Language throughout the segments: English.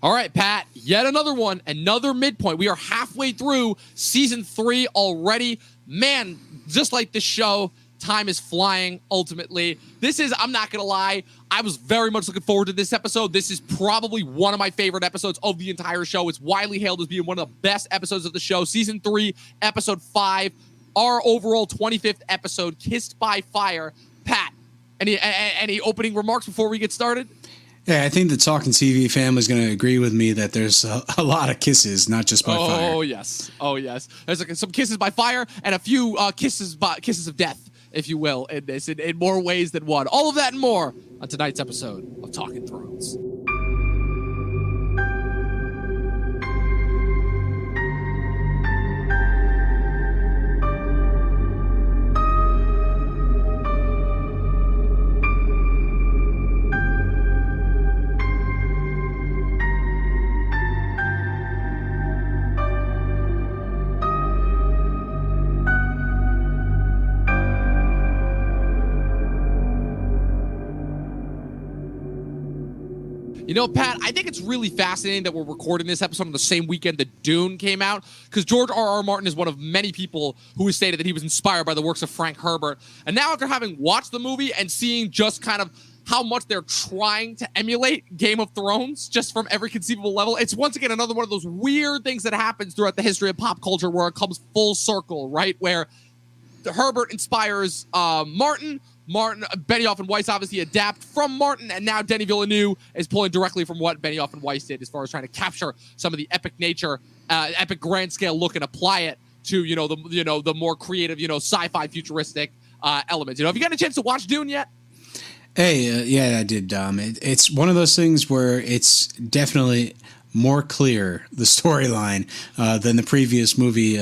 All right, Pat, yet another one, another midpoint. We are halfway through season 3 already. Man, just like this show, time is flying ultimately. I'm not going to lie, I was very much looking forward to this episode. This is probably one of my favorite episodes of the entire show. It's widely hailed as being one of the best episodes of the show. Season 3, episode 5, our overall 25th episode, Kissed by Fire. Pat, any opening remarks before we get started? Yeah, I think the Talkin TV family is going to agree with me that there's a lot of kisses, not just by fire. Oh, yes. There's some kisses by fire and a few kisses of death, if you will, in this, in more ways than one. All of that and more on tonight's episode of Talkin' Thrones. You know, Pat, I think it's really fascinating that we're recording this episode on the same weekend that Dune came out, because George R.R. Martin is one of many people who has stated that he was inspired by the works of Frank Herbert. And now after having watched the movie and seeing just kind of how much they're trying to emulate Game of Thrones just from every conceivable level, it's once again another one of those weird things that happens throughout the history of pop culture where it comes full circle, right? Where Herbert inspires Martin, Benioff and Weiss obviously adapt from Martin, and now Denis Villeneuve is pulling directly from what Benioff and Weiss did as far as trying to capture some of the epic nature, epic grand scale look and apply it to, the more creative, sci-fi futuristic elements. Have you gotten a chance to watch Dune yet? Hey, yeah, I did. It's one of those things where it's definitely more clear, the storyline, than the previous movie,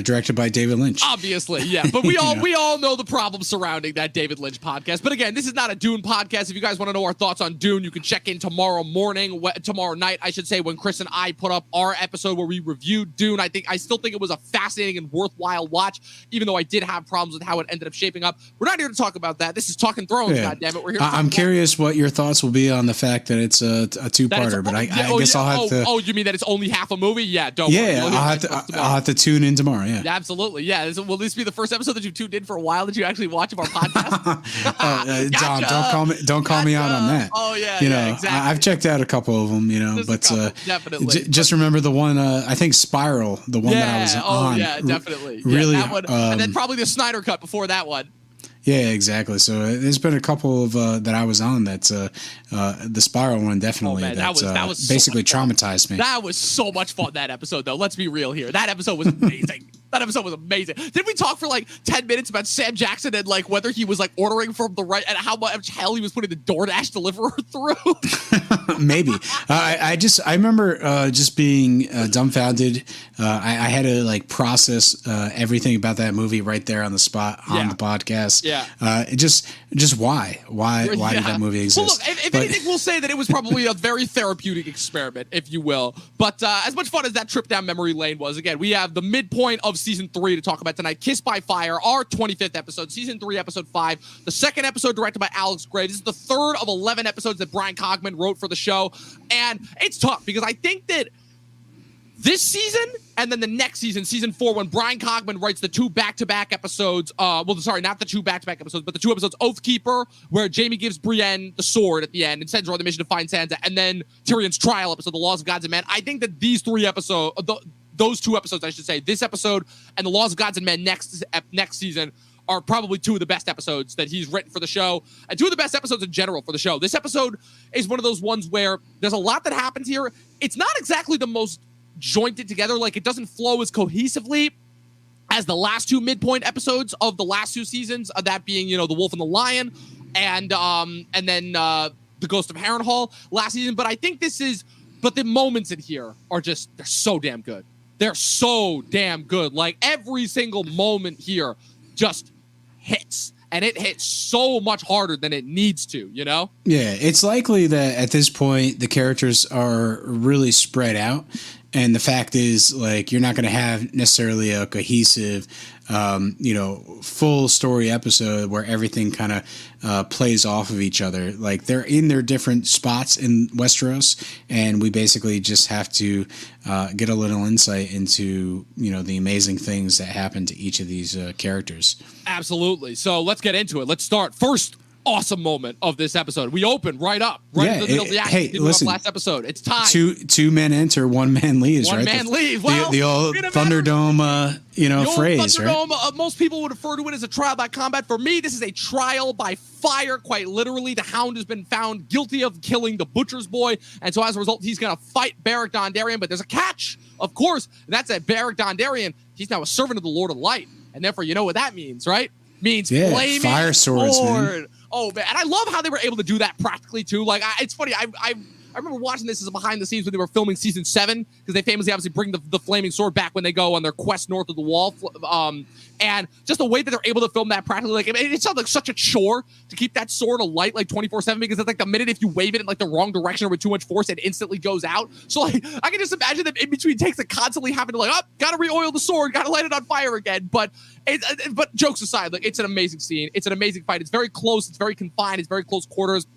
directed by David Lynch. Obviously, yeah. But we all know the problems surrounding that David Lynch podcast. But again, this is not a Dune podcast. If you guys want to know our thoughts on Dune, you can check in tomorrow night, I should say, when Chris and I put up our episode where we reviewed Dune. I still think it was a fascinating and worthwhile watch, even though I did have problems with how it ended up shaping up. We're not here to talk about that. This is Talkin' Thrones, goddammit. We're here. I'm curious what your thoughts will be on the fact that it's a two-parter, but I guess I'll have to. Oh, you mean that it's only half a movie? Yeah, don't worry. Yeah, I'll have to tune in tomorrow. Yeah, absolutely. Yeah, will this be the first episode that you've tuned in for a while that you actually watch of our podcast? Dom, don't call me out on that. Oh yeah, exactly. I've checked out a couple of them. Definitely. Just remember the one. I think Spiral, the one that I was on. Oh yeah, definitely. Really, that one, and then probably the Snyder Cut before that one. Yeah, exactly. So there's been a couple of that I was on. That's the Spiral one, definitely. Oh, man, that was basically so traumatized me. That was so much fun, that episode, though. Let's be real here. That episode was amazing. Did we talk for 10 minutes about Sam Jackson and whether he was ordering from the right and how much hell he was putting the DoorDash deliverer through? Maybe. I remember just being dumbfounded. I had to process everything about that movie right there on the spot on the podcast. Yeah. Just why did that movie exist? Well, look, if anything, we'll say that it was probably a very therapeutic experiment, if you will. But as much fun as that trip down memory lane was, again, we have the midpoint of season 3 to talk about tonight. Kissed by Fire, our 25th episode, season 3, episode 5. The second episode directed by Alex Gray. This is the third of 11 episodes that Brian Cogman wrote for the show. And it's tough because I think that this season and then the next season, season 4, when Brian Cogman writes the 2 back-to-back episodes, not the 2 back-to-back episodes, but the 2 episodes, Oathkeeper, where Jaime gives Brienne the sword at the end and sends her on the mission to find Sansa, and then Tyrion's trial episode, The Laws of Gods and Men. I think that these 3 episodes, those 2 episodes, I should say, this episode and The Laws of Gods and Men next season, are probably 2 of the best episodes that he's written for the show, and 2 of the best episodes in general for the show. This episode is one of those ones where there's a lot that happens here. It's not exactly the most jointed together, it doesn't flow as cohesively as the last 2 midpoint episodes of the last 2 seasons, that being, The Wolf and the Lion and then The Ghost of Harrenhal last season. But I think the moments in here are just, they're so damn good. They're so damn good. Every single moment here just hits. And it hits so much harder than it needs to, Yeah, it's likely that at this point the characters are really spread out. And the fact is, you're not going to have necessarily a cohesive full story episode where everything kind of plays off of each other. Like they're in their different spots in Westeros, and we basically just have to get a little insight into the amazing things that happen to each of these characters. Absolutely. So let's get into it. Let's start first. Awesome moment of this episode. We open right in the middle of the action. Hey, listen. Last episode, it's time. Two men enter, one man leaves. One right? man leaves. Well, the old Thunderdome, phrase. Thunderdome, right? Most people would refer to it as a trial by combat. For me, this is a trial by fire. Quite literally, the Hound has been found guilty of killing the Butcher's Boy, and so as a result, he's going to fight Beric Dondarrion. But there's a catch, of course, and that's that Beric Dondarrion. He's now a servant of the Lord of Light, and therefore, you know what that means, right? Means flaming fire swords, man. Oh man, and I love how they were able to do that practically too. Like, it's funny. I remember watching this as a behind the scenes when they were filming season 7, because they famously obviously bring the flaming sword back when they go on their quest north of the wall. And just the way that they're able to film that practically, like it sounds like such a chore to keep that sword alight like 24/7, because it's like the minute if you wave it in like the wrong direction or with too much force, it instantly goes out. So like I can just imagine them in between takes of constantly having to like, gotta re-oil the sword, gotta light it on fire again. But jokes aside, like it's an amazing scene. It's an amazing fight. It's very close. It's very confined. It's very close quarters.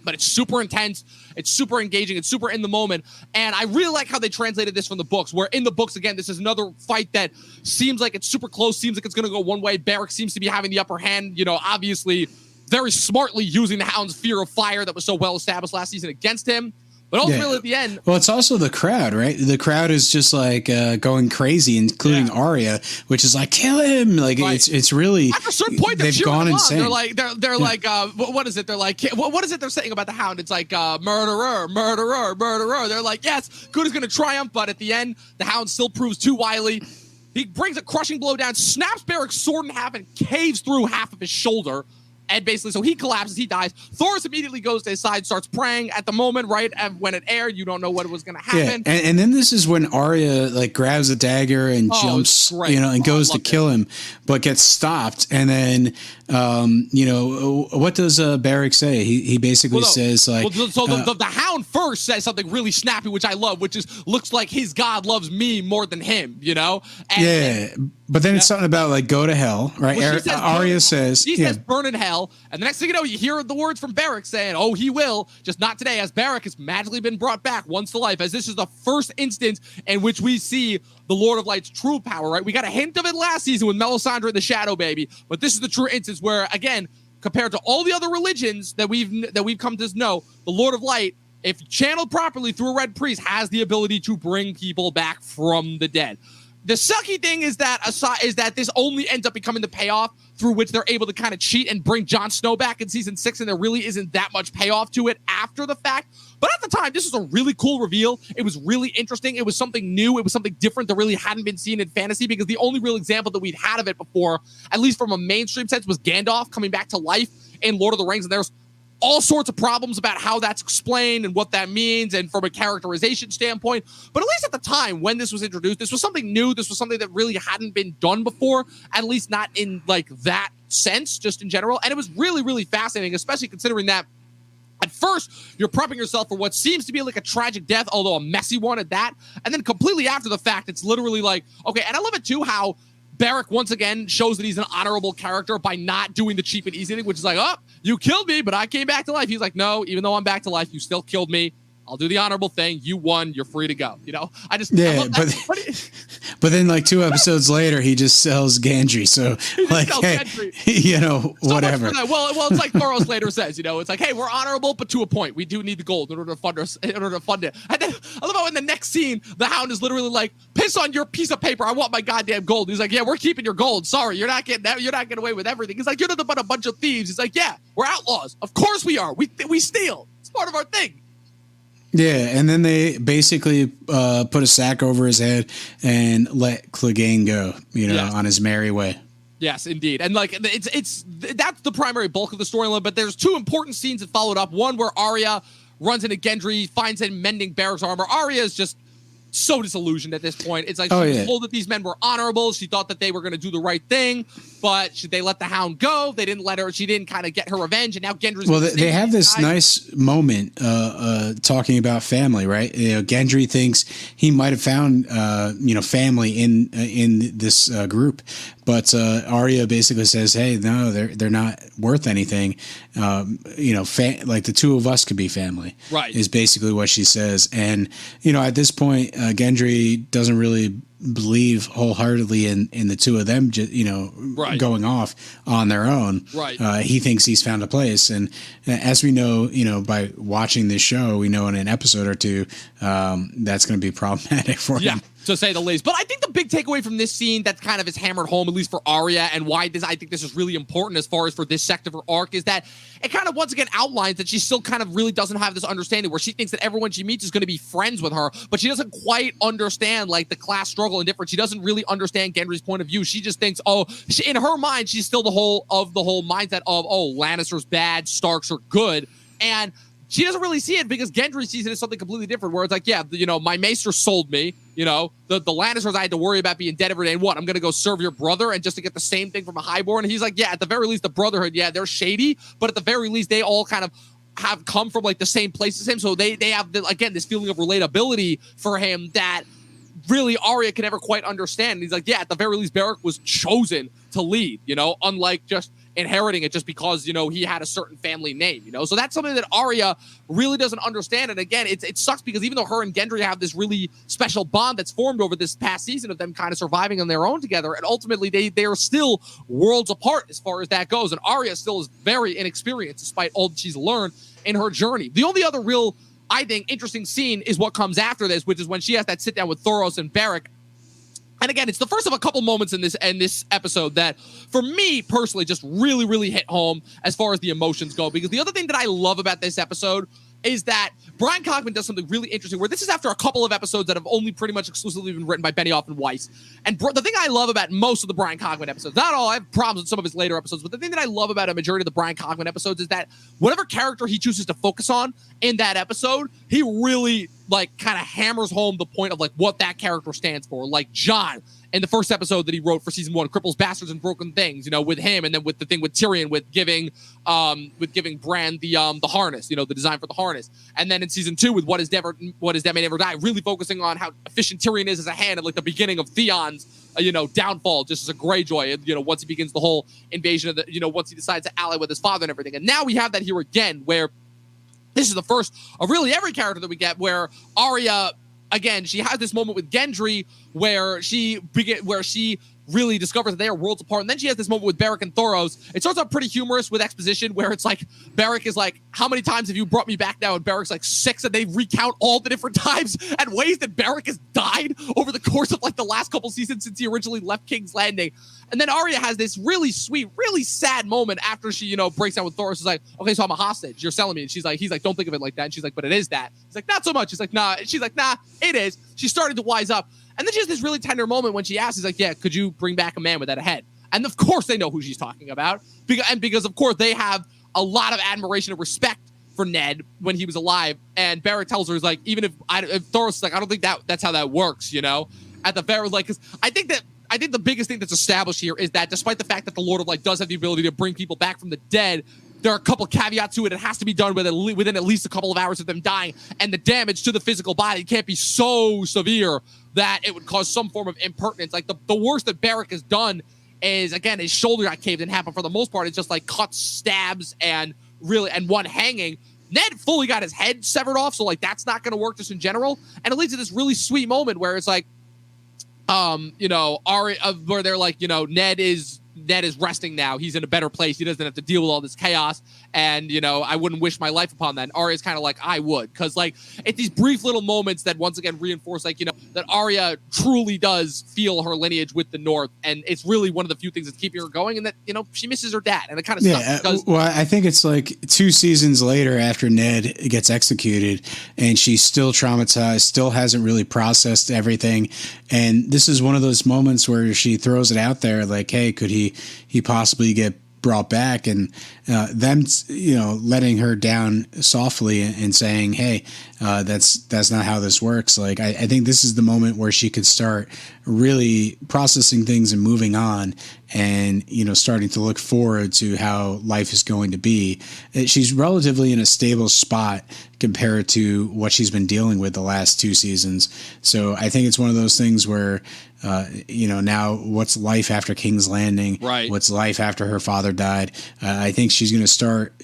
But it's super intense. It's super engaging. It's super in the moment. And I really like how they translated this from the books, where in the books, again, this is another fight that seems like it's super close, seems like it's going to go one way. Beric seems to be having the upper hand, obviously very smartly using the Hound's fear of fire that was so well established last season against him. But ultimately, at the end... Well, it's also the crowd, right? The crowd is just like going crazy, including Arya, which is like, kill him! Like, right. It's really... At a certain point, they've gone insane. They're like, what is it? They're like, what is it they're saying about the Hound? It's like, murderer, murderer, murderer. They're like, yes, good is going to triumph, but at the end, the Hound still proves too wily. He brings a crushing blow down, snaps Beric's sword in half, and caves through half of his shoulder. And basically, so he collapses, he dies. Thoros immediately goes to his side, starts praying. At the moment, right when it aired, you don't know what was going to happen. Yeah. And then this is when Arya like grabs a dagger and jumps, and goes to kill him, but gets stopped. And then, what does Beric say? He basically says like, the Hound first says something really snappy, which I love, which is looks like his God loves me more than him, And, but then it's something about like go to hell, right? Well, Arya says, he says burn in hell. And the next thing you know, you hear the words from Beric saying, oh, he will, just not today, as Beric has magically been brought back once to life, as this is the first instance in which we see the Lord of Light's true power, right? We got a hint of it last season with Melisandre and the Shadow Baby, but this is the true instance where, again, compared to all the other religions that we've come to know, the Lord of Light, if channeled properly through a Red Priest, has the ability to bring people back from the dead. The sucky thing is that this only ends up becoming the payoff through which they're able to kind of cheat and bring Jon Snow back in season 6, and there really isn't that much payoff to it after the fact. But at the time, this was a really cool reveal. It was really interesting. It was something new. It was something different that really hadn't been seen in fantasy, because the only real example that we'd had of it before, at least from a mainstream sense, was Gandalf coming back to life in Lord of the Rings, and there's all sorts of problems about how that's explained and what that means and from a characterization standpoint. But at least at the time when this was introduced, this was something new. This was something that really hadn't been done before, at least not in like that sense, just in general. And it was really, really fascinating, especially considering that at first, you're prepping yourself for what seems to be like a tragic death, although a messy one at that. And then completely after the fact, it's literally like, okay, and I love it too how Beric once again shows that he's an honorable character by not doing the cheap and easy thing, which is like, oh, you killed me, but I came back to life. He's like, no, even though I'm back to life, you still killed me. I'll do the honorable thing. You won. You're free to go. I love that. But then like 2 episodes later, he just sells Gendry. So like, hey, whatever. Well, it's like Thoros later says, it's like, hey, we're honorable, but to a point. We do need the gold in order to fund it. And then I love how in the next scene, the Hound is literally like, piss on your piece of paper. I want my goddamn gold. He's like, yeah, we're keeping your gold. Sorry, you're not getting that. You're not getting away with everything. He's like, you're nothing but a bunch of thieves. He's like, yeah, we're outlaws. Of course we are. We steal. It's part of our thing. Yeah, and then they basically put a sack over his head and let Clegane go, on his merry way. Yes, indeed. And like it's that's the primary bulk of the storyline, but there's 2 important scenes that followed up. One where Arya runs into Gendry, finds him mending Beric's armor. Arya is just so disillusioned at this point. It's like she was told that these men were honorable. She thought that they were going to do the right thing, but should they let the Hound go? They didn't let her. She didn't kind of get her revenge, and now Gendry's. Well, they have this nice moment talking about family, right? Gendry thinks he might have found family in this group, But Arya basically says, "Hey, no, they're not worth anything. Like the two of us could be family." Right. Is basically what she says, and at this point, Gendry doesn't really believe wholeheartedly in the two of them, Right. going off on their own. Right. He thinks he's found a place, and as we know, by watching this show, we know in an episode or two, that's going to be problematic for him. To say the least. But I think the big takeaway from this scene that kind of is hammered home, at least for Arya, and why I think this is really important as far as for this sector of her arc, is that it kind of once again outlines that she still kind of really doesn't have this understanding where she thinks that everyone she meets is going to be friends with her, but she doesn't quite understand like the class struggle and difference. She doesn't really understand Gendry's point of view. She just thinks, in her mind, she's still the whole mindset of, Lannister's bad, Starks are good. And she doesn't really see it because Gendry sees it as something completely different, where it's like, my maester sold me. The Lannisters I had to worry about being dead every day. And what? I'm going to go serve your brother and just to get the same thing from a highborn? And he's like, at the very least, the Brotherhood, they're shady, but at the very least, they all kind of have come from like the same place as him. So they have, this feeling of relatability for him that really Arya can never quite understand. And he's like, at the very least, Beric was chosen to lead, unlike just inheriting it just because, he had a certain family name, So that's something that Arya really doesn't understand. And again, it sucks because even though her and Gendry have this really special bond that's formed over this past season of them kind of surviving on their own together, and ultimately they are still worlds apart as far as that goes. And Arya still is very inexperienced despite all that she's learned in her journey. The only other real, I think, interesting scene is what comes after this, which is when she has that sit down with Thoros and Beric. And again, it's the first of a couple moments in this episode that, for me personally, just really, really hit home as far as the emotions go. Because the other thing that I love about this episode is that Brian Cogman does something really interesting, where this is after a couple of episodes that have only pretty much exclusively been written by Benioff and Weiss. And the thing I love about most of the Brian Cogman episodes, not all, I have problems with some of his later episodes, but the thing that I love about a majority of the Brian Cogman episodes is that whatever character he chooses to focus on in that episode, he really kind of hammers home the point of what that character stands for. Like Jon in the first episode that he wrote for season 1, Cripples, Bastards, and Broken Things, with him, and then with the thing with Tyrion, with giving Bran the harness, the design for the harness. And then in season 2 with What Is Dead May Never Die, really focusing on how efficient Tyrion is as a hand at the beginning of Theon's downfall, just as a Greyjoy, once he begins the whole invasion of the, once he decides to ally with his father and everything. And now we have that here again, where this is the first of really every character that we get, where Arya, again, she has this moment with Gendry where she really discovers that they are worlds apart. And then she has this moment with Beric and Thoros. It starts out pretty humorous with exposition, where it's like, Beric is like, how many times have you brought me back now? And Beric's like 6, and they recount all the different times and ways that Beric has died over the course of the last couple seasons since he originally left King's Landing. And then Arya has this really sweet, really sad moment after she, breaks down with Thoros. She's like, okay, so I'm a hostage. You're selling me. And he's like, don't think of it like that. And she's like, but it is that. He's like, not so much. He's like, nah. And she's like, nah, it is. She's starting to wise up. And then she has this really tender moment when she asks, he's like, yeah, could you bring back a man without a head? And of course they know who she's talking about. Because of course they have a lot of admiration and respect for Ned when he was alive. And Beric tells her, he's like, even if Thoros is like, I don't think that's how that works, At the very, because I think the biggest thing that's established here is that despite the fact that the Lord of Light does have the ability to bring people back from the dead, there are a couple caveats to it. It has to be done within at least a couple of hours of them dying, and the damage to the physical body can't be so severe that it would cause some form of impertinence. The worst that Beric has done is, again, his shoulder got caved in half, but for the most part, it's just cuts, stabs, and one hanging. Ned fully got his head severed off, so that's not going to work just in general. And it leads to this really sweet moment where it's where they're like, Ned is resting now. He's in a better place. He doesn't have to deal with all this chaos. And, I wouldn't wish my life upon that. And Arya's kind of like, I would. Because, it's these brief little moments that once again reinforce, that Arya truly does feel her lineage with the North. And it's really one of the few things that's keeping her going. And that, she misses her dad. And it kind of sucks. Because, well, I think it's 2 seasons later after Ned gets executed and she's still traumatized, still hasn't really processed everything. And this is one of those moments where she throws it out there hey, could he possibly get brought back, and them letting her down softly and saying, hey, that's not how this works. I think this is the moment where she could start really processing things and moving on, and starting to look forward to how life is going to be. She's relatively in a stable spot compared to what she's been dealing with the last 2 seasons. So I think it's one of those things where, now what's life after King's Landing? Right. What's life after her father died? I think she's going to start,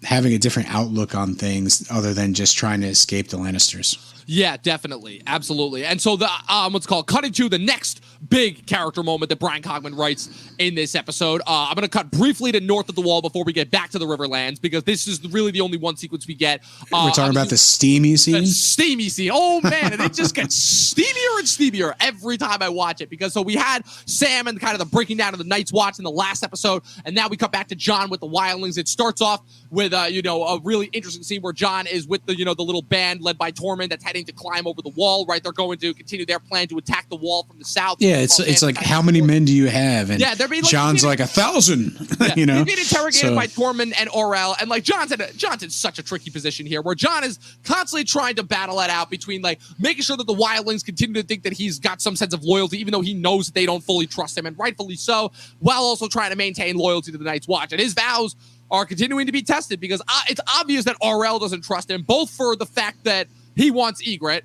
having a different outlook on things other than just trying to escape the Lannisters. Yeah, definitely. Absolutely. And so cutting to the next big character moment that Brian Cogman writes in this episode. I'm going to cut briefly to North of the Wall before we get back to the Riverlands, because this is really the only one sequence we get. We're talking about the steamy scene? The steamy scene. Oh, man. And it just gets steamier and steamier every time I watch it, because so we had Sam and kind of the breaking down of the Night's Watch in the last episode, and now we cut back to Jon with the wildlings. It starts off with, a really interesting scene where Jon is with the little band led by Tormund that's heading to climb over the wall, right? They're going to continue their plan to attack the wall from the south. Yeah, it's like, how many men do you have? And they're being Jon's like 1,000. He's being interrogated by Tormund and Orell, and like Jon's in such a tricky position here, where Jon is constantly trying to battle it out between like making sure that the wildlings continue to think that he's got some sense of loyalty, even though he knows that they don't fully trust him, and rightfully so, while also trying to maintain loyalty to the Night's Watch. And his vows are continuing to be tested, because it's obvious that Orell doesn't trust him, both for the fact that he wants Ygritte,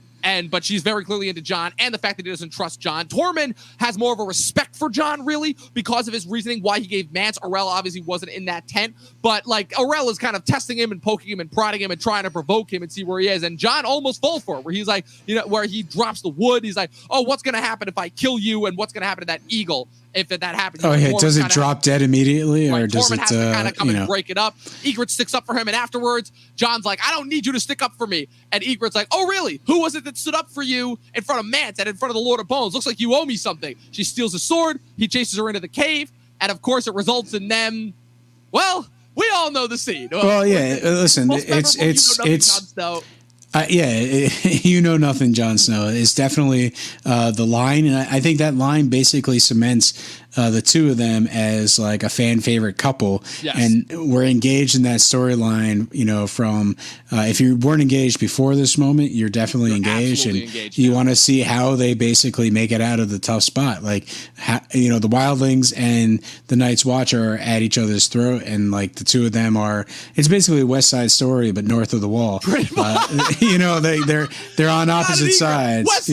but she's very clearly into Jon, and the fact that he doesn't trust Jon. Tormund has more of a respect for Jon, really, because of his reasoning why he gave Mance. Orell obviously wasn't in that tent, but like Orell is kind of testing him and poking him and prodding him and trying to provoke him and see where he is. And Jon almost falls for it, where he's like, where he drops the wood. He's like, oh, what's going to happen if I kill you? And what's going to happen to that eagle if that happens? Oh, yeah. Does it drop dead immediately, or does Tormund it has to kind of come and break it up? Ygritte sticks up for him, and afterwards, Jon's like, I don't need you to stick up for me. And Ygritte's like, oh, really? Who was it that stood up for you in front of Mance and in front of the Lord of Bones? Looks like you owe me something. She steals a sword. He chases her into the cave. And of course, it results in them. Well, we all know the scene. Well, yeah. Listen, it's you know nothing, Jon Snow is definitely the line, and I think that line basically cements the two of them as like a fan favorite couple. Yes. And we're engaged in that storyline, from if you weren't engaged before this moment, you're definitely engaged, and you want to see how they basically make it out of the tough spot. Like, the wildlings and the Night's Watch are at each other's throat, and like the two of them it's basically a West Side Story, but north of the wall. They're on opposite sides. West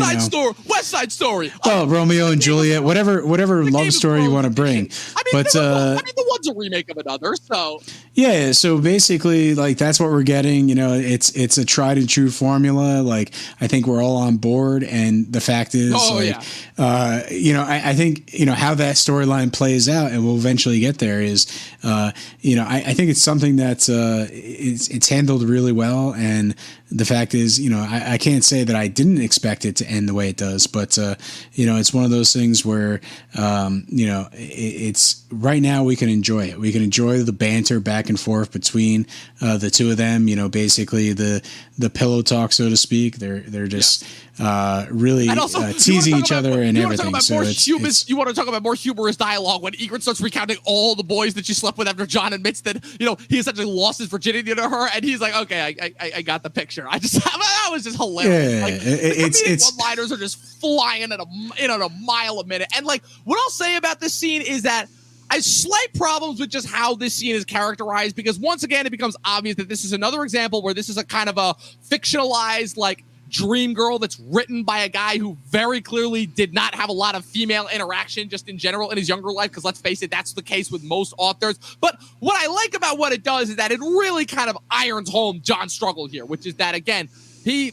Side Story. Well, Romeo and Juliet, whatever love story you want to bring. The one's a remake of another, so yeah. So basically, like that's what we're getting. It's a tried and true formula. Like I think we're all on board, and the fact is, I think how that storyline plays out, and we'll eventually get there. Is I think it's something that's it's handled really well, and the fact is, I can't say that I didn't expect it to end the way it does, but it's one of those things where it's right now we can enjoy it. We can enjoy the banter back and forth between the two of them. Basically the pillow talk, so to speak. They're just really teasing each other and everything. You want to talk about more humorous dialogue when Ygritte starts recounting all the boys that she slept with after Jon admits that he essentially lost his virginity to her, and he's like, okay, I got the picture. That was just hilarious. It's one-liners are just flying at a mile a minute. And like what I'll say about this scene is that I have slight problems with just how this scene is characterized, because once again it becomes obvious that this is another example where this is a kind of a fictionalized like dream girl that's written by a guy who very clearly did not have a lot of female interaction just in general in his younger life, because let's face it, that's the case with most authors. But what I like about what it does is that it really kind of irons home Jon's struggle here, which is that again he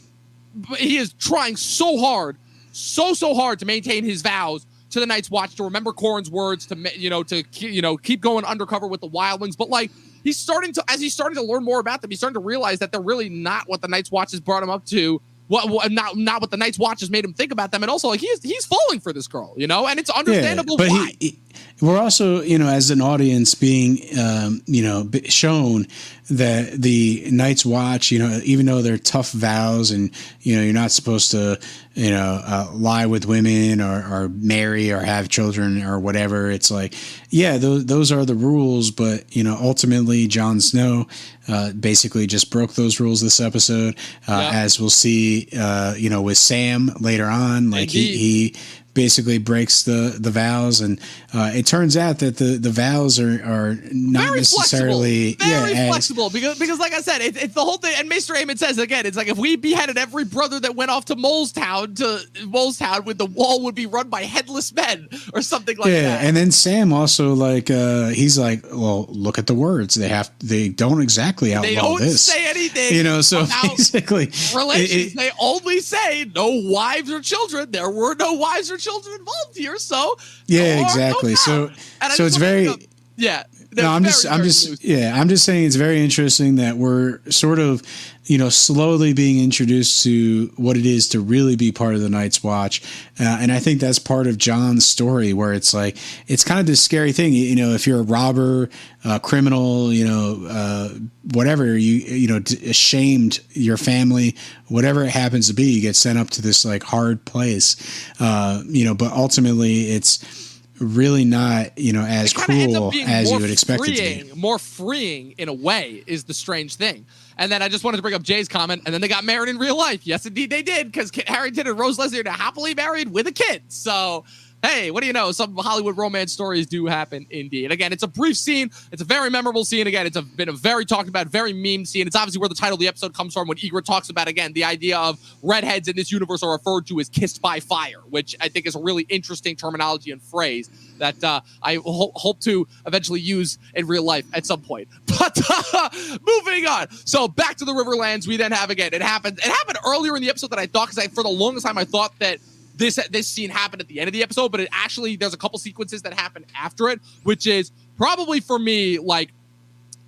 is trying so hard to maintain his vows to the Night's Watch, to remember Corrin's words, to keep going undercover with the wildlings. But like he's starting to learn more about them, he's starting to realize that they're really not what the Night's Watch has brought him up to. Not what the Night's Watch has made him think about them, and also like he's falling for this girl, and it's understandable why. We're also, as an audience being, shown that the Night's Watch, even though they're tough vows and, you're not supposed to, lie with women or marry or have children or whatever. It's like, yeah, those are the rules. But, ultimately Jon Snow basically just broke those rules this episode, as we'll see, with Sam later on. Like he basically breaks the vows, and it turns out that the vows are not very necessarily very flexible because like I said, it's the whole thing. And Maester Aemon says again, it's like if we beheaded every brother that went off to Molestown, with the wall would be run by headless men or something like that. Yeah, and then Sam also he's like, well, look at the words. They don't exactly outlaw they don't this. say anything. So basically, relations. They only say no wives or children. There were no wives or children involved here, so yeah, exactly. So it's very I'm just saying it's very interesting that we're sort of slowly being introduced to what it is to really be part of the Night's Watch, and I think that's part of John's story, where it's like it's kind of this scary thing. If you're a robber, criminal, whatever, ashamed, your family, whatever it happens to be, you get sent up to this like hard place, but ultimately it's really not, as cruel as you would expect it to be. More freeing in a way is the strange thing. And then I just wanted to bring up Jay's comment, and then they got married in real life. Yes, indeed they did, because Kit Harington and Rose Leslie are now happily married with a kid. So, hey, what do you know? Some Hollywood romance stories do happen indeed. Again, it's a brief scene. It's a very memorable scene. Again, it's been a very talked about, very meme scene. It's obviously where the title of the episode comes from when Ygritte talks about, again, the idea of redheads in this universe are referred to as kissed by fire, which I think is a really interesting terminology and phrase that I hope to eventually use in real life at some point. But moving on. So back to the Riverlands, we then have, again, it happened earlier in the episode than I thought, because for the longest time I thought that this scene happened at the end of the episode, but it actually, there's a couple sequences that happen after it, which is probably for me, like,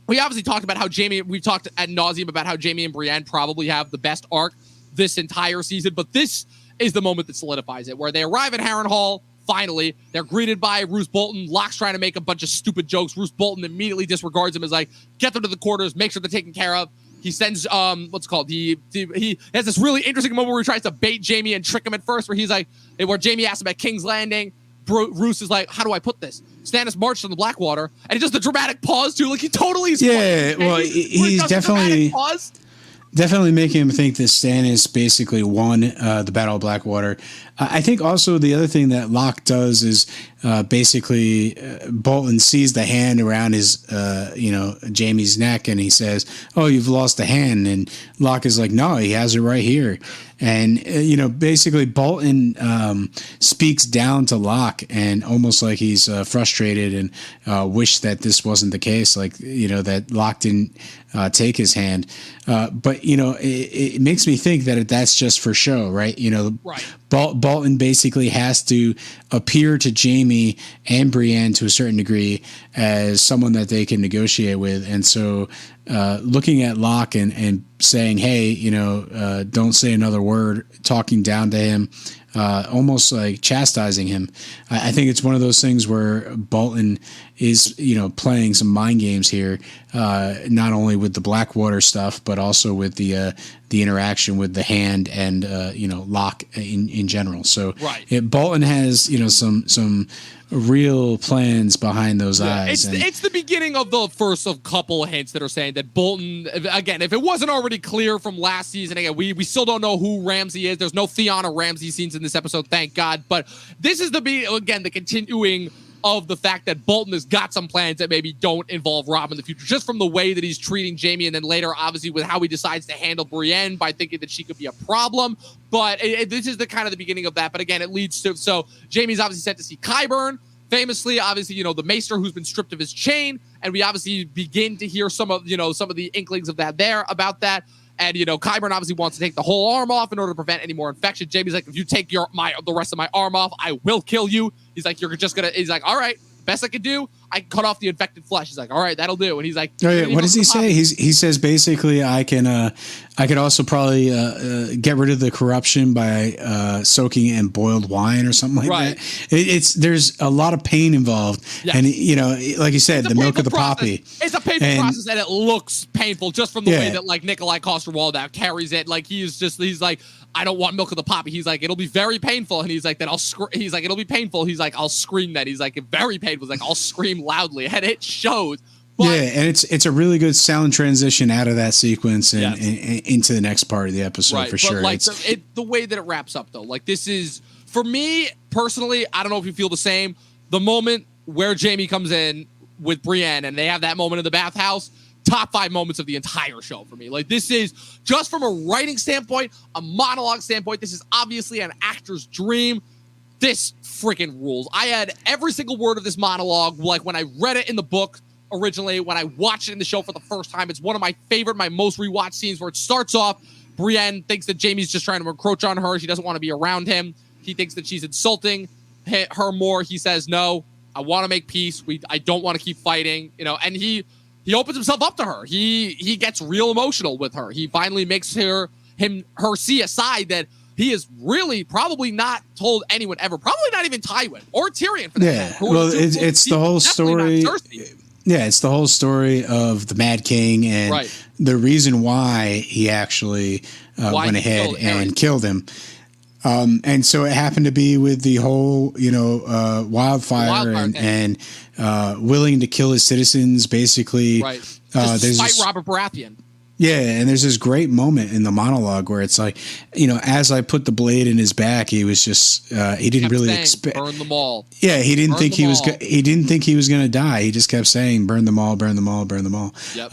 we obviously talked about how we've talked ad nauseum about how Jaime and Brienne probably have the best arc this entire season, but this is the moment that solidifies it, where they arrive at Harrenhal. Finally, they're greeted by Roose Bolton. Locke's trying to make a bunch of stupid jokes. Roose Bolton immediately disregards him as like, get them to the quarters, make sure they're taken care of. He sends, what's it called? He has this really interesting moment where he tries to bait Jaime and trick him at first, where he's like, where Jaime asks him at King's Landing. Roose is like, how do I put this? Stannis marched on the Blackwater, and he does the dramatic pause too. Like he totally is. Yeah, well, he's definitely making him think that Stannis basically won the Battle of Blackwater. I think also the other thing that Locke does is basically Bolton sees the hand around his, Jaime's neck, and he says, "Oh, you've lost a hand." And Locke is like, "No, he has it right here." And basically Bolton speaks down to Locke, and almost like he's frustrated and wish that this wasn't the case, like that Locke didn't take his hand. But it makes me think that that's just for show, right? Right. Bolton basically has to appear to Jaime and Brienne to a certain degree as someone that they can negotiate with. And so looking at Locke and saying, hey, don't say another word, talking down to him, almost like chastising him. I think it's one of those things where Bolton is, playing some mind games here, not only with the Blackwater stuff, but also with the interaction with the hand and Locke in general. So right. Bolton has some real plans behind those eyes. It's the beginning of the first of couple hints that are saying that Bolton, again, if it wasn't already clear from last season, again, we still don't know who Ramsay is. There's no Theon or Ramsay scenes in this episode, thank God. But this is the continuing of the fact that Bolton has got some plans that maybe don't involve Robb in the future, just from the way that he's treating Jaime, and then later, obviously, with how he decides to handle Brienne by thinking that she could be a problem. But this is the kind of the beginning of that. But again, it leads to, so Jaime's obviously sent to see Qyburn, famously, obviously, the Maester who's been stripped of his chain, and we obviously begin to hear some of the inklings of that there about that. And, Qyburn obviously wants to take the whole arm off in order to prevent any more infection. Jaime's like, if you take the rest of my arm off, I will kill you. He's like, he's like, all right, best I could do, I can cut off the infected flesh. He's like, all right, that'll do. And he's like, oh, yeah. What does he say? He says basically, I could also probably get rid of the corruption by soaking it in boiled wine or something like that. There's a lot of pain involved, and like you said, the milk of the poppy. It's a painful process, and it looks painful just from the way that like Nikolai Coster-Waldau carries it. Like he's like, I don't want milk of the poppy. He's like, it'll be very painful, and he's like, then he's like, it'll be painful. He's like, I'll scream that. He's like, very painful. He's like, I'll scream loudly, and it shows. But, and it's a really good sound transition out of that sequence and into the next part of the episode for sure. But like the way that it wraps up, though, like this is, for me, personally, I don't know if you feel the same. The moment where Jamie comes in with Brienne and they have that moment in the bathhouse, top 5 moments of the entire show for me. Like, this is just from a writing standpoint, a monologue standpoint. This is obviously an actor's dream. This freaking rules. I had every single word of this monologue, like when I read it in the book originally, when I watched it in the show for the first time. It's one of my favorite, my most rewatched scenes, where it starts off, Brienne thinks that Jamie's just trying to encroach on her. She doesn't want to be around him. He thinks that she's insulting her more. He says, no, I want to make peace. I don't want to keep fighting, and he opens himself up to her. He gets real emotional with her. He finally makes her see a side that he has really probably not told anyone ever. Probably not even Tywin or Tyrion for that matter. Well, it's the whole story. Yeah, it's the whole story of the Mad King and the reason why he actually went ahead and killed him. And so it happened to be with the whole, wildfire and willing to kill his citizens, basically. Right. Despite Robert Baratheon. Yeah, and there's this great moment in the monologue where it's like, as I put the blade in his back, he was just he didn't really expect burn them all. Yeah, he didn't think he was going to die. He just kept saying burn them all, burn them all, burn them all. Yep.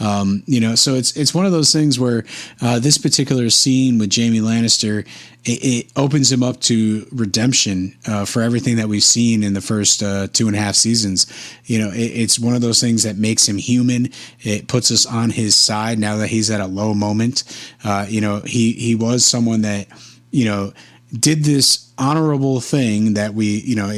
So it's one of those things where this particular scene with Jaime Lannister, it opens him up to redemption for everything that we've seen in the first 2.5 seasons. It's one of those things that makes him human. It puts us on his side now that he's at a low moment. He was someone that, did this honorable thing that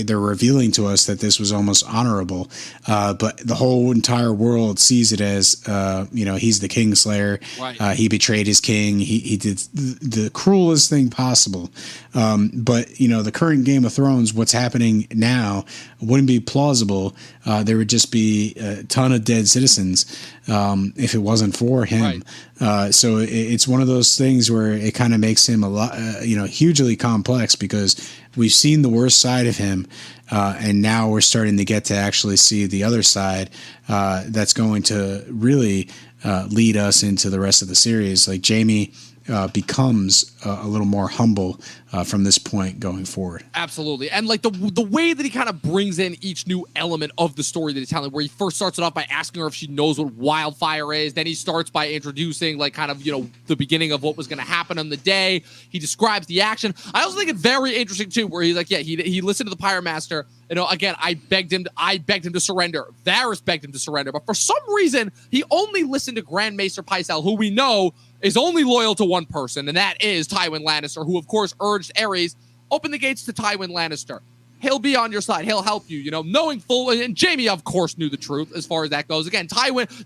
they're revealing to us that this was almost honorable. But the whole entire world sees it as, he's the Kingslayer. Right. He betrayed his king. He did the cruelest thing possible. But the current Game of Thrones, what's happening now wouldn't be plausible. There would just be a ton of dead citizens if it wasn't for him. Right. So it's one of those things where it kind of makes him a lot, hugely complex, because we've seen the worst side of him, and now we're starting to get to actually see the other side. That's going to really lead us into the rest of the series. Like, Jaime becomes a little more humble from this point going forward. Absolutely. And like the way that he kind of brings in each new element of the story that he's telling, where he first starts it off by asking her if she knows what wildfire is. Then he starts by introducing like kind of, the beginning of what was going to happen on the day. He describes the action. I also think it's very interesting too, where he's like, he listened to the Pyre Master. Again, I begged him to surrender. Varys begged him to surrender. But for some reason, he only listened to Grand Maester Pycelle, who we know is only loyal to one person, and that is Tywin Lannister, who, of course, urged Aerys, open the gates to Tywin Lannister. He'll be on your side. He'll help you, knowing full. And Jaime, of course, knew the truth as far as that goes. Again,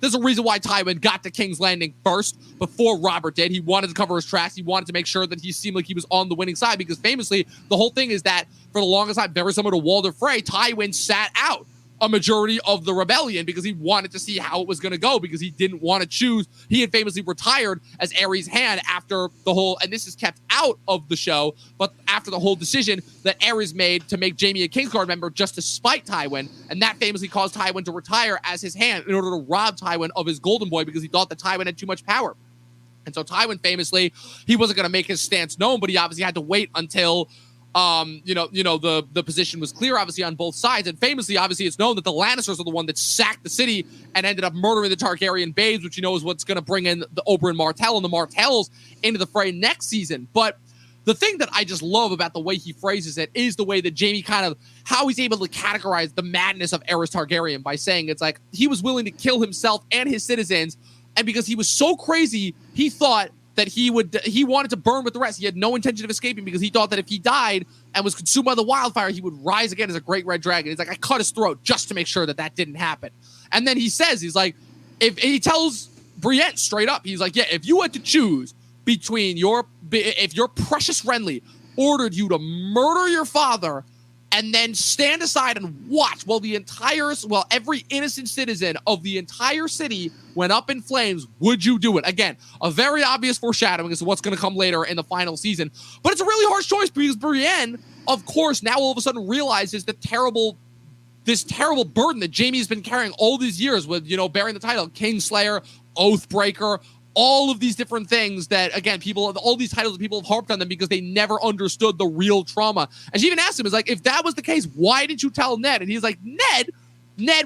there's a reason why Tywin got to King's Landing first before Robert did. He wanted to cover his tracks. He wanted to make sure that he seemed like he was on the winning side, because famously, the whole thing is that for the longest time, very similar to Walder Frey, Tywin sat out a majority of the rebellion because he wanted to see how it was going to go, because he didn't want to choose. He had famously retired as Aerys' hand after the whole, and this is kept out of the show, but after the whole decision that Aerys made to make Jaime a Kingsguard member just to spite Tywin, and that famously caused Tywin to retire as his hand in order to rob Tywin of his Golden Boy, because he thought that Tywin had too much power. And so Tywin famously, he wasn't going to make his stance known, but he obviously had to wait until the position was clear, obviously, on both sides. And famously, obviously, it's known that the Lannisters are the one that sacked the city and ended up murdering the Targaryen babes, which is what's going to bring in the Oberyn Martell and the Martells into the fray next season. But the thing that I just love about the way he phrases it is the way that Jaime how he's able to categorize the madness of Aerys Targaryen by saying it's like he was willing to kill himself and his citizens, and because he was so crazy, he thought that he wanted to burn with the rest. He had no intention of escaping, because he thought that if he died and was consumed by the wildfire, he would rise again as a great red dragon. He's like, I cut his throat just to make sure that didn't happen. And then he says, he's like, if he tells Brienne straight up, he's like, if you had to choose between if your precious Renly ordered you to murder your father and then stand aside and watch while every innocent citizen of the entire city went up in flames, would you do it? Again, a very obvious foreshadowing as to what's going to come later in the final season. But it's a really harsh choice, because Brienne, of course, now all of a sudden realizes this terrible burden that Jaime's been carrying all these years with, bearing the title Kingslayer, Oathbreaker, all of these different things that, again, all these titles that people have harped on them because they never understood the real trauma. And she even asked him, is like, if that was the case, why did you tell Ned? And he's like, Ned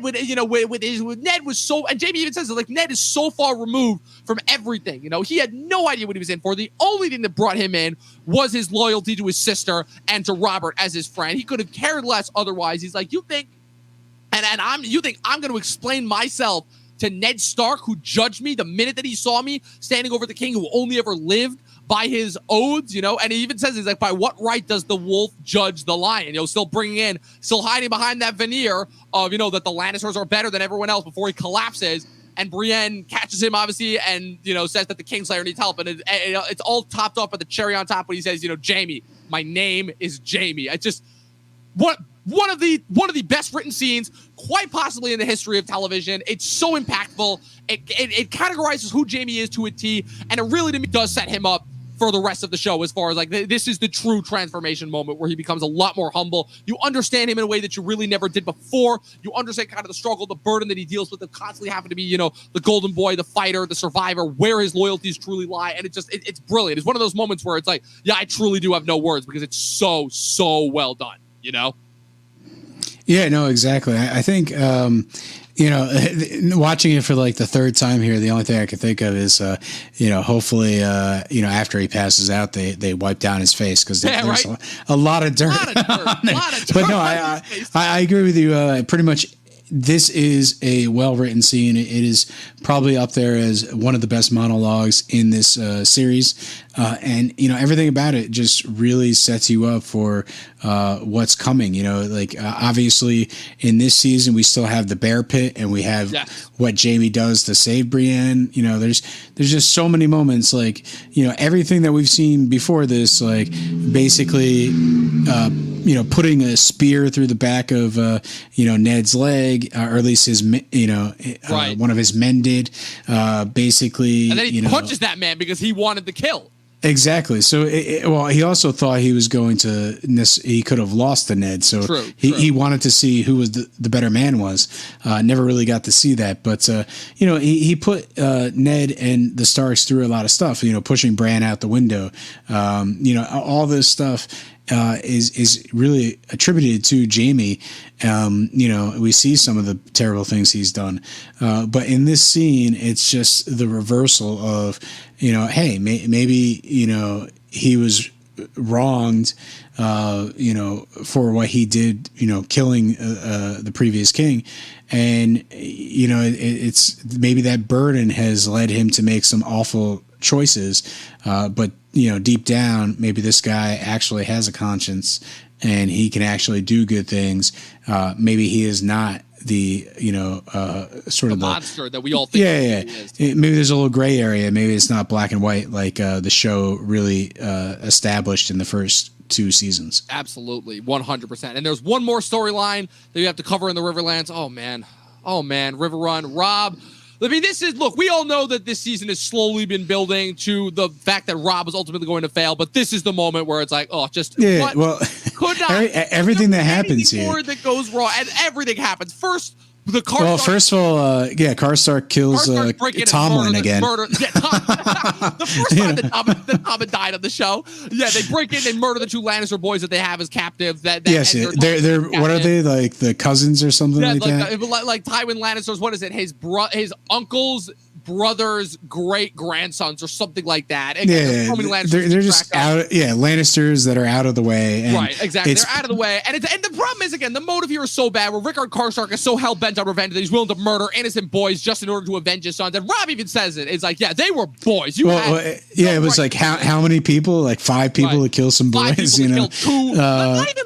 would, Ned was so, and Jamie even says, like, Ned is so far removed from everything. He had no idea what he was in for. The only thing that brought him in was his loyalty to his sister and to Robert as his friend. He could have cared less otherwise. He's like, you think I'm going to explain myself to Ned Stark, who judged me the minute that he saw me standing over the king, who only ever lived by his oaths, and he even says, he's like, by what right does the wolf judge the lion? Still hiding behind that veneer of, that the Lannisters are better than everyone else before he collapses. And Brienne catches him, obviously, and, says that the Kingslayer needs help. And it's all topped off with the cherry on top when he says, Jamie, my name is Jamie. I just, one of the best written scenes, quite possibly in the history of television. It's so impactful. It categorizes who Jamie is to a T, and it really, to me, does set him up for the rest of the show as far as, like, this is the true transformation moment where he becomes a lot more humble. You understand him in a way that you really never did before. You understand kind of the struggle, the burden that he deals with, of constantly having to be, the golden boy, the fighter, the survivor, where his loyalties truly lie. And it's brilliant. It's one of those moments where it's like, yeah, I truly do have no words because it's so, so well done, Yeah, no, exactly. I think, watching it for like the third time here, the only thing I could think of is, hopefully, after he passes out, they wipe down his face because there's a lot of dirt. But no, I agree with you. Pretty much, this is a well-written scene. It is probably up there as one of the best monologues in this series. And, everything about it just really sets you up for what's coming. Obviously, in this season, we still have the bear pit and we have what Jamie does to save Brienne. There's just so many moments, like, everything that we've seen before this, like, basically, putting a spear through the back of, Ned's leg, or at least his, one of his men did, basically. And then he punches that man because he wanted the kill. Exactly. So, he also thought he was going to, he could have lost to Ned. So he wanted to see who was the better man was. Never really got to see that. But, he put Ned and the Starks through a lot of stuff, pushing Bran out the window. All this stuff is really attributed to Jamie. We see some of the terrible things he's done. But in this scene, it's just the reversal of, hey, maybe, he was wronged, for what he did, killing the previous king. And, it's maybe that burden has led him to make some awful choices. But, deep down, maybe this guy actually has a conscience and he can actually do good things. Maybe he is not the sort of the monster that we all think he is. Maybe there's a little gray area. Maybe it's not black and white like the show really established in the first 2 seasons. Absolutely, 100%. And there's one more storyline that you have to cover in the Riverlands. Oh man, River Run, Robb. I mean, we all know that this season has slowly been building to the fact that Robb was ultimately going to fail, but this is the moment where it's like, could not. Everything that happens here. That goes wrong, and everything happens. First, first of all, Karstark kills Tomlin again. The first time that Tomlin died on the show. Yeah, they break in and murder the 2 Lannister boys that they have as captive. They're what are they, like the cousins or something like that? Like Tywin Lannister's, what is it? His uncle's brother's great grandsons or something like that. Again, they're just out. Lannisters that are out of the way. And right, exactly. They're out of the way, and the problem is, again, the motive here is so bad. Where Rickard Karstark is so hell bent on revenge that he's willing to murder innocent boys just in order to avenge his sons. And Robb even says it. It's like, they were boys. It was like how many people? Like 5 people to kill some boys. 5 people to kill 2. Not even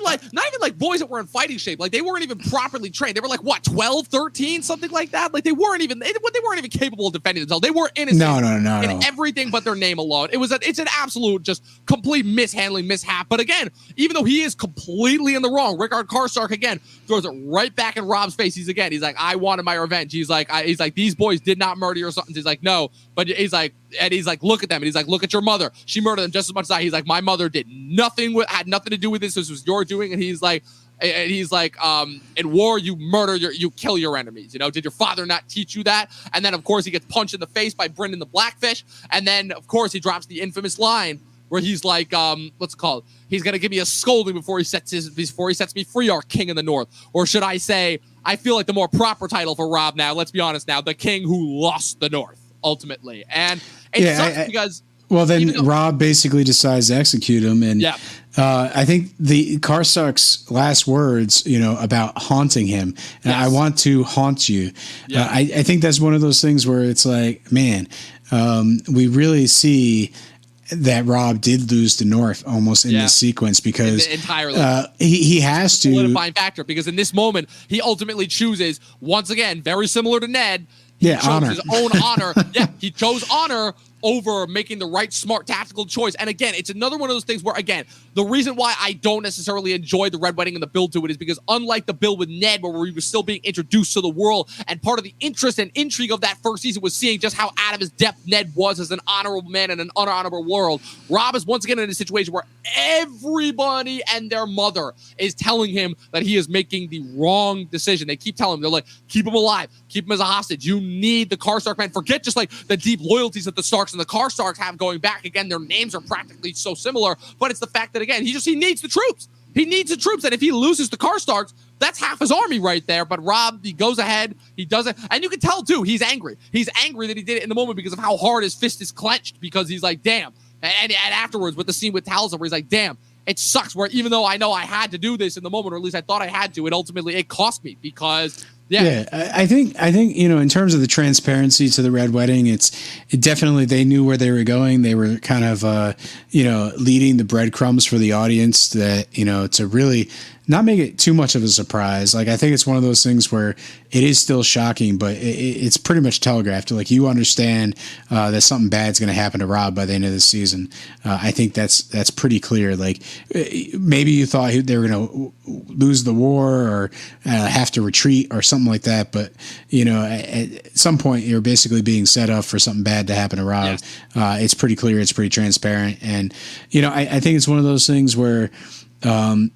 like boys that were in fighting shape. Like they weren't even properly trained. They were like 12, 13, something like that. Like they weren't even capable of defending themselves. They were innocent. No. In everything but their name alone. It's an absolute just complete mishandling, mishap. But again, even though he is completely in the wrong, Rickard Karstark again throws it right back in Robb's face. He's like, I wanted my revenge. He's like, these boys did not murder your sons. He's like, no, but he's like, look at them. And he's like, look at your mother. She murdered them just as much as I. He's like, my mother did nothing had nothing to do with this. This was your doing. And he's like, And he's like, in war, you you kill your enemies. You know, did your father not teach you that? And then, of course, he gets punched in the face by Brendan the Blackfish. And then, of course, he drops the infamous line where he's like, what's it called? He's gonna give me a scolding before he sets me free, our king in the north. Or should I say, I feel like the more proper title for Rob now, let's be honest now, the king who lost the north, ultimately. And it sucks because... Well, then Rob basically decides to execute him. And I think the Karstark's last words, you know, about haunting him, and I want to haunt you. I think that's one of those things where it's like, man, we really see that Rob did lose the North almost in this sequence because entirely he has to solidifying factor, because in this moment he ultimately chooses, once again, very similar to Ned, he chose honor. his own honor. He chose honor over making the right, smart, tactical choice. And again, it's another one of those things where, again, the reason why I don't necessarily enjoy the Red Wedding and the build to it is because unlike the build with Ned, where we were still being introduced to the world, and part of the interest and intrigue of that first season was seeing just how out of his depth Ned was as an honorable man in an unhonorable world, Rob is once again in a situation where everybody and their mother is telling him that he is making the wrong decision. They keep telling him, they're like, keep him alive, keep him as a hostage. You need the Karstark man. Forget just like the deep loyalties that the Starks and the Karstarks have going back. Again, their names are practically so similar, but it's the fact that, again, he needs the troops. He needs the troops, and if he loses the Karstarks, that's half his army right there. But Rob, he goes ahead, he does it, and you can tell, too, he's angry. He's angry that he did it in the moment because of how hard his fist is clenched, because he's like, damn. And afterwards, with the scene with Talza, where he's like, damn, it sucks, where even though I know I had to do this in the moment, or at least I thought I had to, it cost me, because... I think you know, in terms of the transparency to the Red Wedding, it definitely, they knew where they were going. They were kind of you know, leading the breadcrumbs for the audience that, you know, to really not make it too much of a surprise. Like, I think it's one of those things where it is still shocking, but it's pretty much telegraphed. Like, you understand that something bad's going to happen to Rob by the end of the season. I think that's pretty clear. Like, maybe you thought they were going to lose the war or have to retreat or something like that, but, you know, at some point you're basically being set up for something bad to happen to Rob. It's pretty clear. It's pretty transparent. And, you know, I think it's one of those things where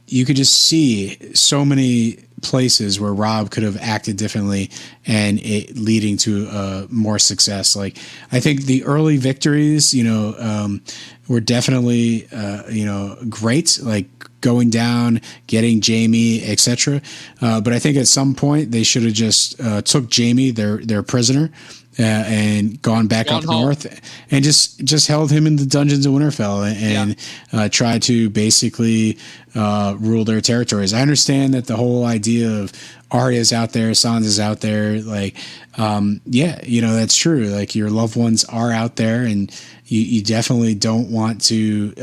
you could just see so many places where Rob could have acted differently and it leading to more success. Like, I think the early victories, you know, were definitely, you know, great, like going down, getting Jamie, etc. But I think at some point they should have just took Jamie, their prisoner, and gone back up north and just held him in the dungeons of Winterfell and tried to basically rule their territories. I understand that the whole idea of Arya's out there, Sansa's out there, like, you know, that's true. Like, your loved ones are out there, and you definitely don't want to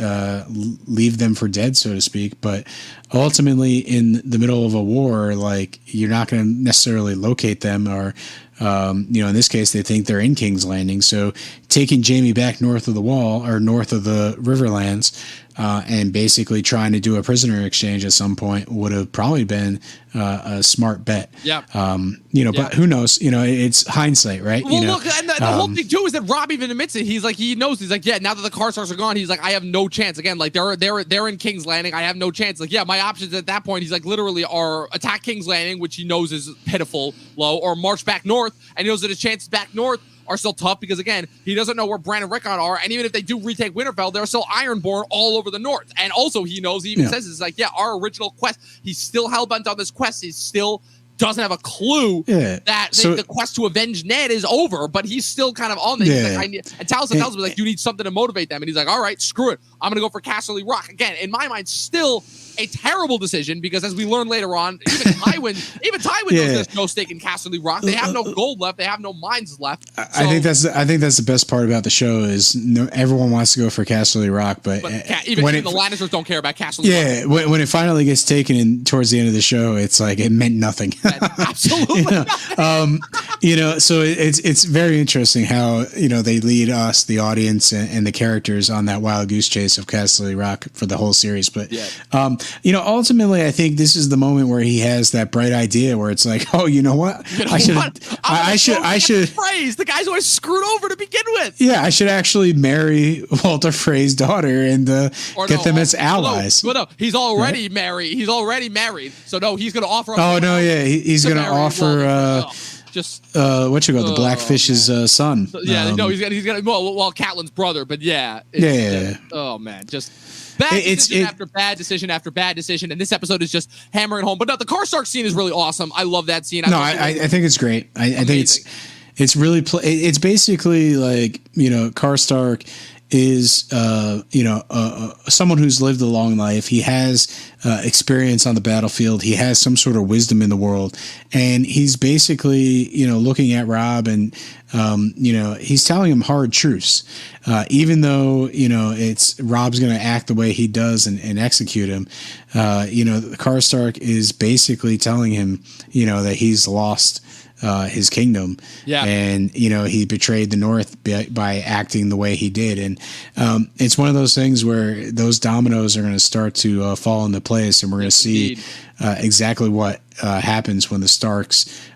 leave them for dead, so to speak. But ultimately, in the middle of a war, like, you're not going to necessarily locate them, or you know, in this case, they think they're in King's Landing. So taking Jamie back north of the wall, or north of the Riverlands, and basically trying to do a prisoner exchange at some point would have probably been a smart bet. You know, but who knows? You know, it's hindsight, right? Well, you know? look, and the whole thing too is that Rob even admits it. He's like, he knows. He's like, yeah, now that the Karstarks are gone, he's like, I have no chance. Again, like, they're in King's Landing. I have no chance. Like, yeah, my options at that point, he's like, literally are attack King's Landing, which he knows is pitiful low, or march back north, and he knows that his chances back north are still tough because, again, he doesn't know where Bran and Rickon are, and even if they do retake Winterfell, there are still Ironborn all over the north. And also, he knows, he even says, it's like, yeah, our original quest, he's still hell-bent on this quest, he still doesn't have a clue that the quest to avenge Ned is over, but he's still kind of on there. Like, and Taliesin tells him, like, you need something to motivate them, and he's like, all right, screw it, I'm going to go for Casterly Rock. Again, in my mind, still a terrible decision, because as we learn later on, even Tywin knows there's no stake in Casterly Rock. They have no gold left. They have no mines left. So, I think that's the best part about the show is everyone wants to go for Casterly Rock, but even the Lannisters don't care about Casterly Rock. When it finally gets taken in towards the end of the show, it's like it meant nothing. Absolutely. So it's very interesting how they lead us, the audience, and the characters on that wild goose chase of Castle Rock for the whole series. But ultimately, I think this is the moment where he has that bright idea where it's like, oh, you know what? I should. Phrase. The guy's always screwed over to begin with. Yeah, I should actually marry Walter Frey's daughter and get them as allies. No, he's already married. He's already married. So no, he's going to offer. Oh no, yeah, he's going to offer. The Blackfish's son. Yeah, no, he's gonna. Well, Catelyn's brother, but yeah. Oh man, just bad decision after bad decision after bad decision, and this episode is just hammering home. But no, the Karstark scene is really awesome. I love that scene. I think it's great. I think it's really. It's basically like Karstark is someone who's lived a long life. He has experience on the battlefield. He has some sort of wisdom in the world, and he's basically looking at Robb and he's telling him hard truths, even though it's Robb's going to act the way he does and execute him. Karstark is basically telling him that he's lost his kingdom, and he betrayed the North by acting the way he did, and it's one of those things where those dominoes are going to start to fall into place, and we're going to see exactly what happens when the Starks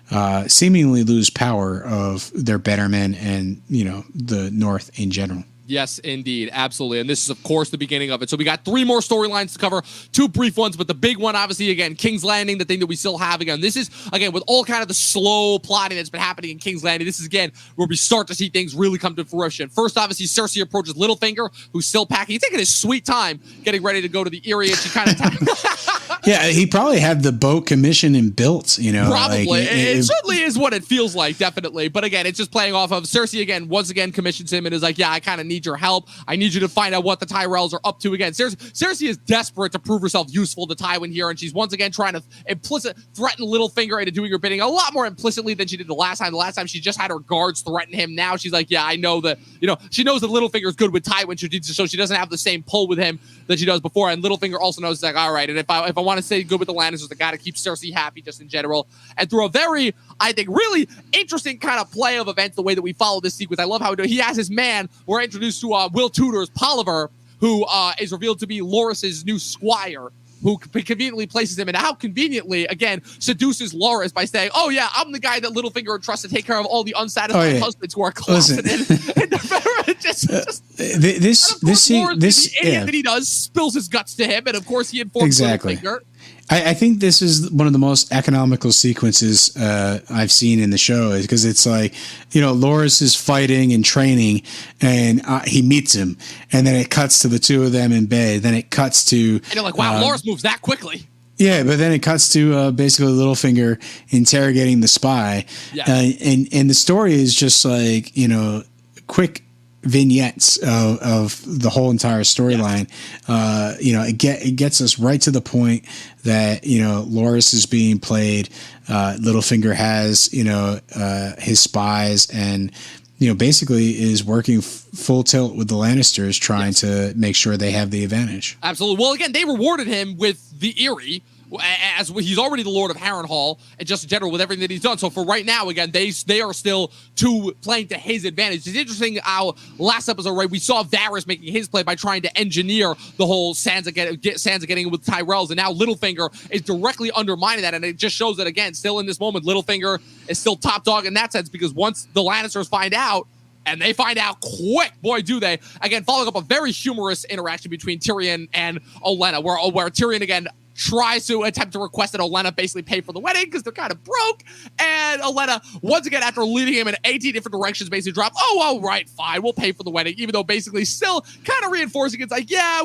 seemingly lose power of their better men and the North in general. Yes, indeed. Absolutely. And this is, of course, the beginning of it. So we got 3 more storylines to cover, 2 brief ones, but the big one, obviously, again, King's Landing, the thing that we still have. Again, this is, again, with all kind of the slow plotting that's been happening in King's Landing, this is, again, where we start to see things really come to fruition. First, obviously, Cersei approaches Littlefinger, who's still packing. He's taking his sweet time getting ready to go to the Eyrie, and she kind of... Yeah, he probably had the boat commissioned and built, Probably. Like, it certainly is what it feels like, definitely. But again, it's just playing off of Cersei, once again, commissions him and is like, yeah, I kind of need your help. I need you to find out what the Tyrells are up to again. Cersei is desperate to prove herself useful to Tywin here, and she's once again trying to threaten Littlefinger into doing her bidding a lot more implicitly than she did the last time. The last time she just had her guards threaten him. Now she's like, yeah, I know that, she knows that Littlefinger's good with Tywin, so she doesn't have the same pull with him that she does before. And Littlefinger also knows, like, all right, and if I want to stay good with the Lannisters, I got to keep Cersei happy just in general. And through a very, I think, really interesting kind of play of events, the way that we follow this sequence. I love how he has his man. We're introduced to Will Tudor's Polliver, who is revealed to be Loras's new squire, who conveniently places him, and how conveniently, again, seduces Loras by saying, oh yeah, I'm the guy that Littlefinger entrusts to take care of all the unsatisfied husbands who are closeted. This idiot that he does spills his guts to him, and of course he informs Littlefinger. I think this is one of the most economical sequences I've seen in the show, because it's like, Loras is fighting and training, and he meets him, and then it cuts to the two of them in bed. Then it cuts to, and you're like, wow, Loras moves that quickly. Yeah, but then it cuts to basically Littlefinger interrogating the spy, and the story is just like quick vignettes of the whole entire storyline. It gets us right to the point that Loras is being played. Littlefinger has his spies, and basically is working full tilt with the Lannisters, trying to make sure they have the advantage. Absolutely. Well, again, they rewarded him with the Eyrie, as he's already the Lord of Harrenhal, and just in general with everything that he's done. So for right now, again, they are still playing to his advantage. It's interesting how last episode, right, we saw Varys making his play by trying to engineer the whole Sansa getting in with Tyrells, and now Littlefinger is directly undermining that, and it just shows that, again, still in this moment, Littlefinger is still top dog in that sense, because once the Lannisters find out, and they find out quick, boy, do they. Again, following up a very humorous interaction between Tyrion and Olenna, where Tyrion, again, tries to attempt to request that Olenna basically pay for the wedding because they're kind of broke. And Olenna, once again, after leading him in 18 different directions, basically dropped, oh, right, fine, we'll pay for the wedding, even though basically still kind of reinforcing it's like, yeah,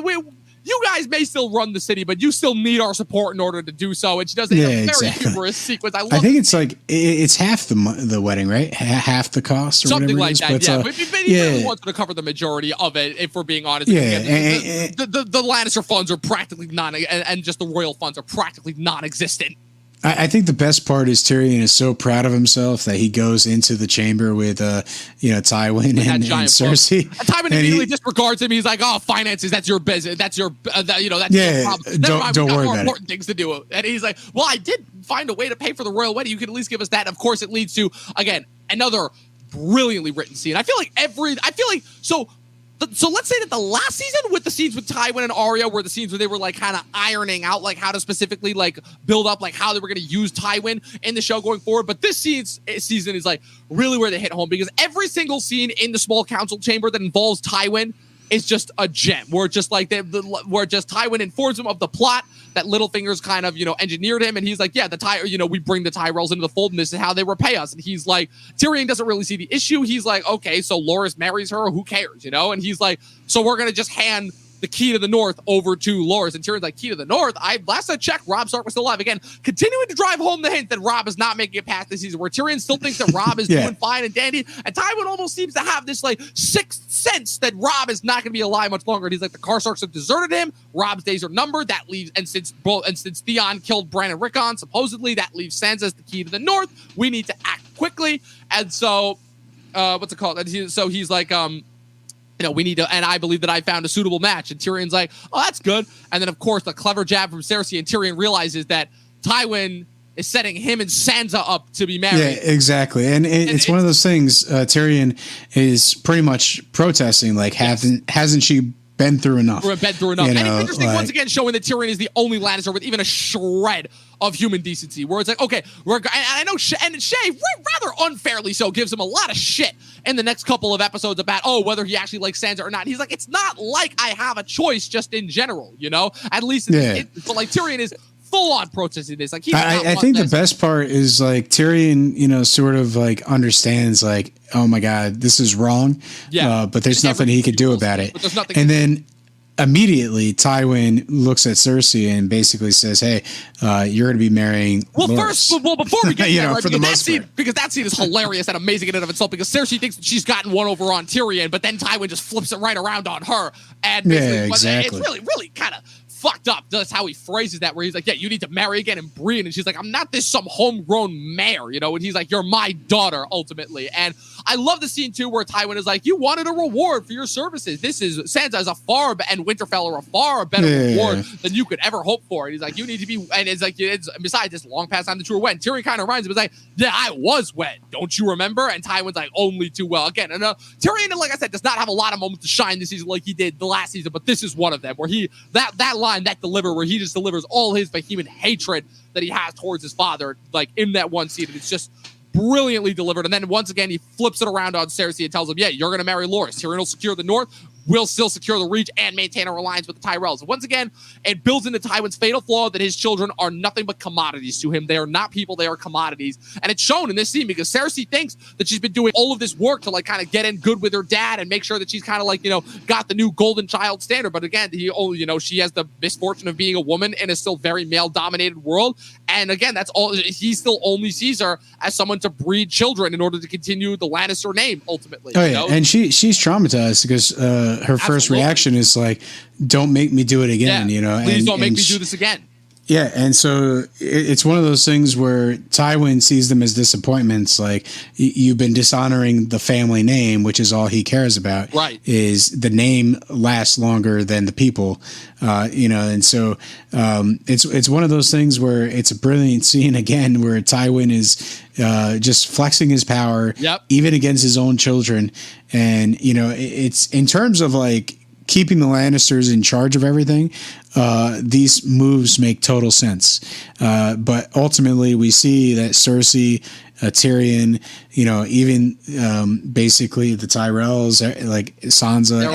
you guys may still run the city, but you still need our support in order to do so. And she does a very humorous sequence. I think it's like it's half the wedding, right? Half the cost, or something like that. But, but he really wants to cover the majority of it, if we're being honest. Yeah, the Lannister funds are practically and just the royal funds are practically non-existent. I think the best part is Tyrion is so proud of himself that he goes into the chamber with Tywin and Cersei. Tywin immediately disregards him. He's like, "Oh, finances, that's your business. That's your that's your problem. Don't worry about important things to do." And he's like, "Well, I did find a way to pay for the royal wedding. You can at least give us that." And of course, it leads to, again, another brilliantly written scene. I feel like so let's say that the last season with the scenes with Tywin and Arya were the scenes where they were like kind of ironing out like how to specifically like build up like how they were going to use Tywin in the show going forward. But this season is like really where they hit home, because every single scene in the small council chamber that involves Tywin is just a gem. Where just like where just Tywin informs him of the plot that Littlefinger's kind of, engineered him, and he's like, yeah, we bring the Tyrells into the fold, and this is how they repay us. And he's like, Tyrion doesn't really see the issue. He's like, okay, so Loras marries her, who cares, And he's like, so we're gonna just hand the key to the North over to Loras. And Tyrion's like, key to the North? Last I checked, Robb Stark was still alive. Again, continuing to drive home the hint that Robb is not making it past this season, where Tyrion still thinks that Robb is doing fine and dandy, and Tywin almost seems to have this like sixth sense that Robb is not going to be alive much longer. And he's like, the Karstarks have deserted him. Robb's days are numbered. That leaves, and since Theon killed Bran and Rickon, supposedly that leaves Sansa as the key to the North. We need to act quickly. And so, what's it called? And so he's like, we need to, and I believe that I found a suitable match. And Tyrion's like, oh, that's good. And then, of course, the clever jab from Cersei, and Tyrion realizes that Tywin is setting him and Sansa up to be married. Yeah, exactly. And it's one of those things, Tyrion is pretty much protesting, like, hasn't she been through enough? And it's interesting, once again, showing that Tyrion is the only Lannister with even a shred of human decency, where it's like, okay, and I know Shay rather unfairly so gives him a lot of shit in the next couple of episodes about whether he actually likes Sansa or not. He's like, it's not like I have a choice just in general, at least but like Tyrion is full on protesting this. Like, I think the best part is like Tyrion, sort of like understands like, oh my God, this is wrong. Yeah. But there's nothing he could do about it. And then immediately Tywin looks at Cersei and basically says, hey, you're going to be marrying Loras. Before we get there, for the most part. Because that scene is hilarious and amazing in and of itself, because Cersei thinks that she's gotten one over on Tyrion, but then Tywin just flips it right around on her. And exactly. It's really kind of fucked up. That's how he phrases that, where he's like, yeah, you need to marry again and breed. And she's like, I'm not this some homegrown mare, and he's like, you're my daughter ultimately. And I love the scene too where Tywin is like, you wanted a reward for your services. This is Sansa is and Winterfell are a far better reward than you could ever hope for. And he's like, you need to be, and it's like, besides this long past time that you were wed. Tyrion kind of reminds him, it's like, yeah, I was wed. Don't you remember? And Tywin's like, only too well. Again, and Tyrion, like I said, does not have a lot of moments to shine this season like he did the last season, but this is one of them where that line, where he just delivers all his vehement hatred that he has towards his father, like in that one scene. And it's just brilliantly delivered. And then once again, he flips it around on Cersei and tells him, yeah, you're going to marry Loras. Tyrion will secure the North. We'll still secure the Reach and maintain our alliance with the Tyrells. And once again, it builds into Tywin's fatal flaw that his children are nothing but commodities to him. They are not people, they are commodities. And it's shown in this scene because Cersei thinks that she's been doing all of this work to like kind of get in good with her dad and make sure that she's kind of like, got the new golden child standard. But again, she has the misfortune of being a woman in a still very male-dominated world. And again, that's all. He still only sees her as someone to breed children in order to continue the Lannister name, ultimately. Oh, yeah. And she's traumatized because her first reaction is like, don't make me do it again, Please don't make me do this again. Yeah, and so it's one of those things where Tywin sees them as disappointments. Like, you've been dishonoring the family name, which is all he cares about. Right. Is the name lasts longer than the people, and so it's one of those things where it's a brilliant scene, again, where Tywin is just flexing his power, even against his own children. And, it's in terms of like keeping the Lannisters in charge of everything, these moves make total sense. But ultimately, we see that Cersei, Tyrion, even basically the Tyrells, like Sansa,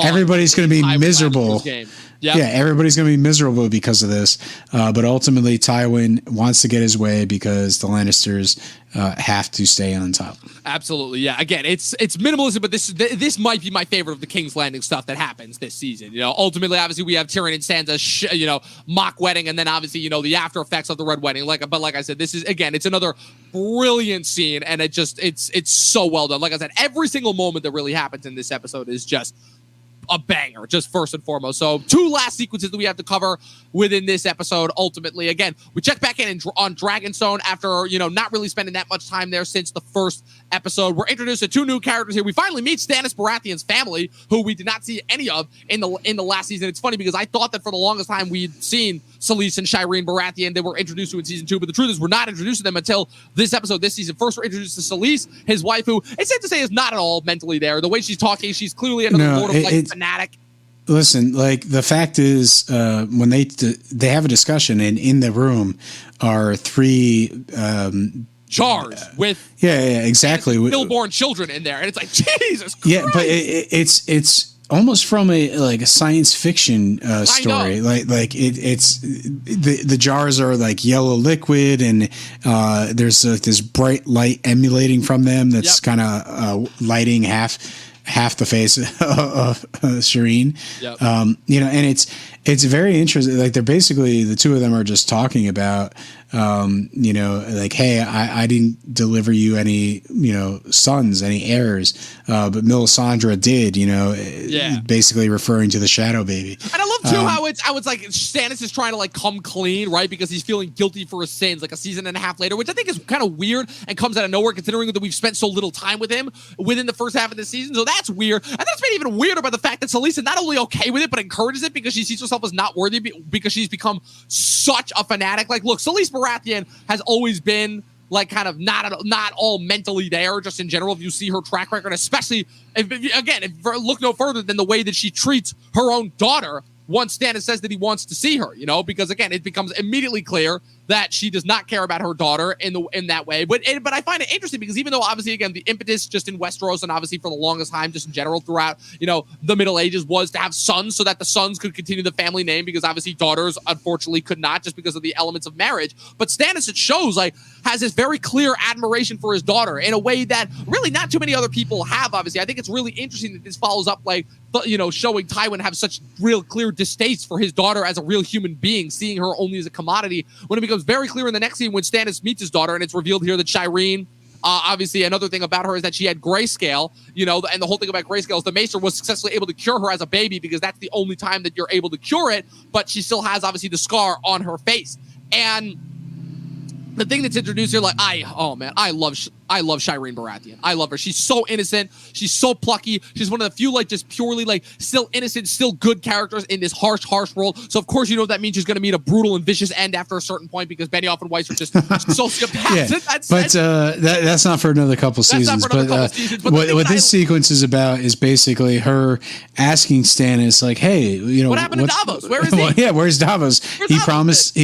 everybody's going to be miserable. Yep. Yeah, everybody's going to be miserable because of this. But ultimately, Tywin wants to get his way because the Lannisters have to stay on top. Absolutely, yeah. Again, it's minimalism, but this might be my favorite of the King's Landing stuff that happens this season. Ultimately, obviously, we have Tyrion and Sansa, mock wedding, and then obviously, the after effects of the Red Wedding. But like I said, this is again, it's another brilliant scene, and it's so well done. Like I said, every single moment that really happens in this episode is just a banger, just first and foremost. So 2 last sequences that we have to cover within this episode. Ultimately, again, we check back in on Dragonstone after, not really spending that much time there since the first episode. We're introduced to 2 new characters here. We finally meet Stannis Baratheon's family, who we did not see any of in the last season. It's funny because I thought that for the longest time we'd seen Selyse and Shireen Baratheon they were introduced to in season 2, but the truth is we're not introduced to them until this episode, this season. First, we're introduced to Selyse, his wife, who it's safe to say is not at all mentally there. The way she's talking, she's clearly another Lord of Light fanatic. Listen, like the fact is, when they have a discussion, and in the room are 3 jars with exactly stillborn children in there, and it's like Jesus Christ. Yeah, but it's almost from a science fiction story. Like it's the jars are like yellow liquid, and there's this bright light emanating from them that's kind of lighting half the face of Shireen. Yep. And it's very interesting. Like they're basically, the two of them are just talking about, like, hey, I didn't deliver you any, sons, any heirs, but Melisandre did, basically referring to the shadow baby. And I love too how it's like Stannis is trying to like come clean, right? Because he's feeling guilty for his sins, like a season and a half later, which I think is kind of weird and comes out of nowhere considering that we've spent so little time with him within the first half of the season. So that's weird. And that's made even weirder by the fact that Selyse is not only okay with it, but encourages it because she sees herself as not worthy because she's become such a fanatic. Like, look, Selyse Baratheon has always been like kind of not all mentally there, just in general. If you see her track record, especially if look no further than the way that she treats her own daughter once Stannis says that he wants to see her, because again, it becomes immediately clear that she does not care about her daughter in that way. But I find it interesting because even though obviously, again, the impetus just in Westeros and obviously for the longest time, just in general throughout, the Middle Ages was to have sons so that the sons could continue the family name because obviously daughters, unfortunately, could not just because of the elements of marriage. But Stannis, it shows, like, has this very clear admiration for his daughter in a way that really not too many other people have, obviously. I think it's really interesting that this follows up, like, showing Tywin have such real clear distaste for his daughter as a real human being, seeing her only as a commodity, when it becomes very clear in the next scene when Stannis meets his daughter, and it's revealed here that Shireen, obviously another thing about her is that she had grayscale, and the whole thing about grayscale is the Maester was successfully able to cure her as a baby because that's the only time that you're able to cure it, but she still has obviously the scar on her face. And the thing that's introduced here, like, I love Shireen Baratheon. I love her. She's so innocent. She's so plucky. She's one of the few, like, just purely, like, still innocent, still good characters in this harsh world. So, of course, that means she's going to meet a brutal and vicious end after a certain point because Benioff and Weiss are just sociopaths. Yeah. That's not for another couple seasons. But what this sequence is about is basically her asking Stannis, like, hey, what happened to Davos? Where is he? Where's Davos? He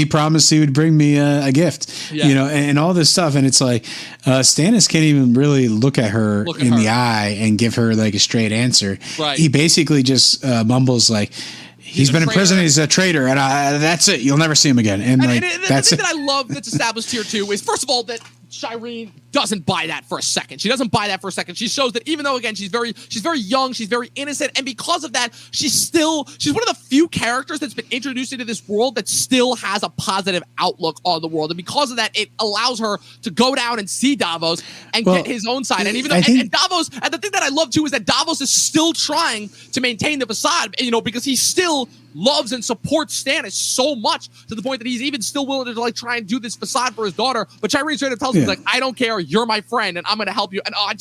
promised he would bring me a gift. Yeah. And all this stuff. And it's like, Stannis can't even really look at her in the eye and give her like a straight answer. Right. He basically just mumbles like, he's been in prison. He's a traitor, and that's it. You'll never see him again. And like, that's the thing that I love that's established here too is, first of all, that Shireen doesn't buy that for a second. She doesn't buy that for a second. She shows that even though, again, she's very young, she's very innocent, and because of that, she's one of the few characters that's been introduced into this world that still has a positive outlook on the world. And because of that, it allows her to go down and see Davos and get his own side. And even though and Davos, and the thing that I love too is that Davos is still trying to maintain the facade, because he still loves and supports Stannis so much to the point that he's even still willing to like try and do this facade for his daughter. But Shireen straight up tells him, like, I don't care, you're my friend and I'm going to help you. And I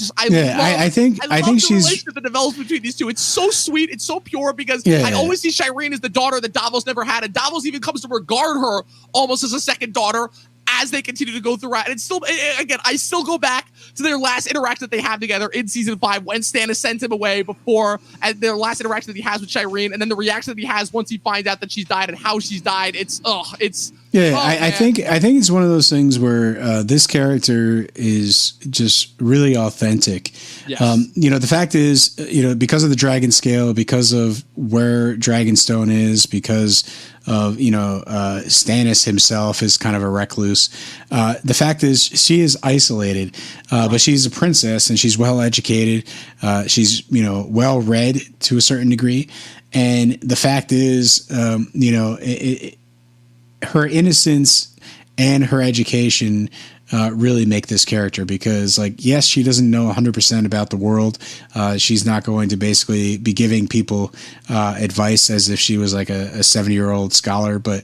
think the relationship that develops between these two. It's so sweet, it's so pure because I always see Shireen as the daughter that Davos never had, and Davos even comes to regard her almost as a second daughter as they continue to go throughout. And it's still, again, I still go back to their last interaction that they have together in season 5 when Stannis sends him away before, and their last interaction that he has with Shireen, and then the reaction that he has once he finds out that she's died and how she's died. I think it's one of those things where this character is just really authentic. Yes. The fact is, because of the dragon scale, because of where Dragonstone is, because of Stannis himself is kind of a recluse. The fact is, she is isolated, but she's a princess and she's well educated. She's well read to a certain degree, and the fact is, her innocence and her education really make this character, because, like, yes, she doesn't know 100% about the world. She's not going to basically be giving people advice as if she was like a 70-year-old scholar. But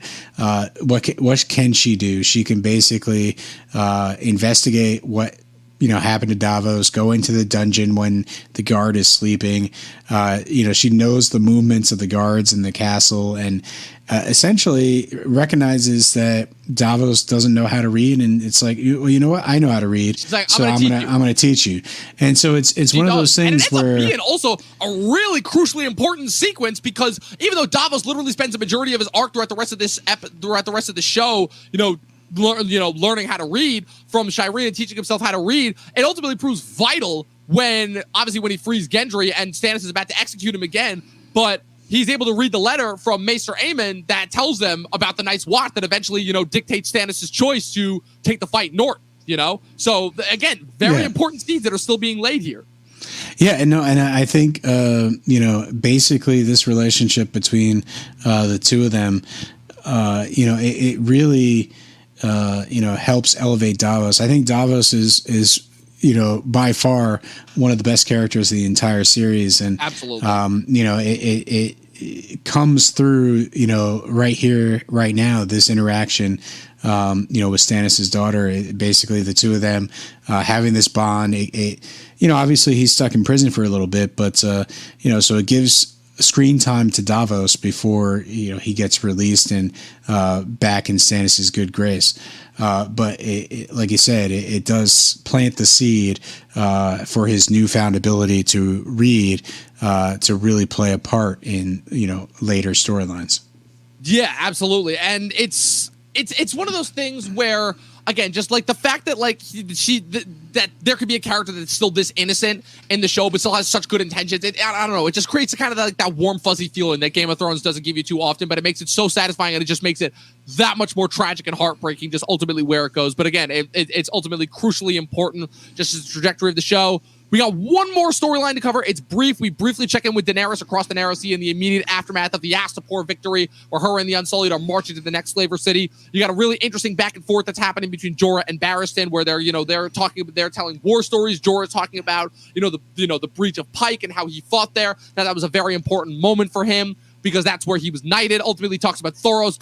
what can she do? She can basically investigate what happen to Davos, go into the dungeon when the guard is sleeping. She knows the movements of the guards in the castle, and essentially recognizes that Davos doesn't know how to read, and it's like, well, you know what? I know how to read, like, so I'm gonna teach you. And so it's one of those things where, being also a really crucially important sequence, because even though Davos literally spends a majority of his arc throughout the rest of the show, learning how to read from Shireen and teaching himself how to read, it ultimately proves vital when he frees Gendry and Stannis is about to execute him again, but he's able to read the letter from Maester Aemon that tells them about the Night's Watch that eventually, dictates Stannis' choice to take the fight north, So, again, very important seeds that are still being laid here. Yeah, and I think, basically this relationship between the two of them, it really, helps elevate Davos. I think Davos is by far one of the best characters of the entire series. And absolutely, it comes through, right here, right now, this interaction, with Stannis' daughter, basically the two of them having this bond. Obviously he's stuck in prison for a little bit, but, so it gives screen time to Davos before, he gets released and back in Stannis' good grace. But like you said, it does plant the seed for his newfound ability to read, to really play a part in, later storylines. Yeah, absolutely. And it's one of those things where, again, just like the fact that that there could be a character that's still this innocent in the show but still has such good intentions. I don't know. It just creates a kind of like that warm, fuzzy feeling that Game of Thrones doesn't give you too often, but it makes it so satisfying, and it just makes it that much more tragic and heartbreaking, just ultimately where it goes. But again, it's ultimately crucially important, just as the trajectory of the show. We got one more storyline to cover. It's brief. We briefly check in with Daenerys across the Narrow Sea in the immediate aftermath of the Astapor victory, where her and the Unsullied are marching to the next slaver city. You got a really interesting back and forth that's happening between Jorah and Barristan, where they're telling war stories. Jorah's talking about the breach of Pike and how he fought there. Now that was a very important moment for him, because that's where he was knighted. Ultimately talks about Thoros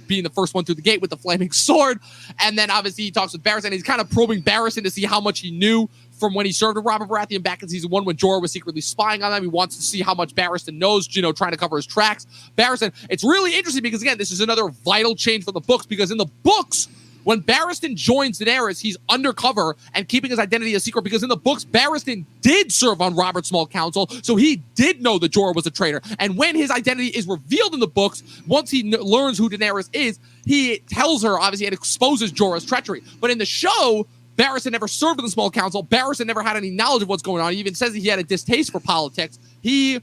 being the first one through the gate with the flaming sword. And then obviously he talks with Barristan. He's kind of probing Barristan to see how much he knew from when he served with Robert Baratheon back in season 1 when Jorah was secretly spying on them. He wants to see how much Barristan knows, trying to cover his tracks. Barristan, it's really interesting because, again, this is another vital change for the books, because in the books, when Barristan joins Daenerys, he's undercover and keeping his identity a secret, because in the books, Barristan did serve on Robert's small council, so he did know that Jorah was a traitor. And when his identity is revealed in the books, once he learns who Daenerys is, he tells her, obviously, and exposes Jorah's treachery. But in the show, Barristan never served in the small council. Barristan never had any knowledge of what's going on. He even says that he had a distaste for politics. He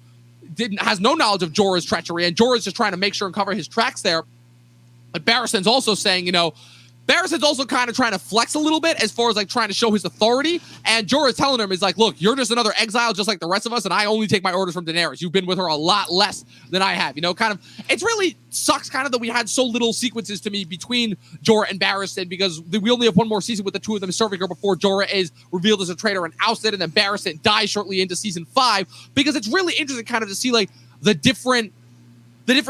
has no knowledge of Jorah's treachery, and Jorah's just trying to make sure and cover his tracks there. But Barristan's also saying, Barristan's also kind of trying to flex a little bit as far as like trying to show his authority. And Jorah's telling him, is like, look, you're just another exile just like the rest of us, and I only take my orders from Daenerys. You've been with her a lot less than I have. It's really sucks kind of that we had so little sequences to me between Jorah and Barristan, because we only have one more season with the two of them serving her before Jorah is revealed as a traitor and ousted, and then Barristan dies shortly into season 5, because it's really interesting kind of to see like the different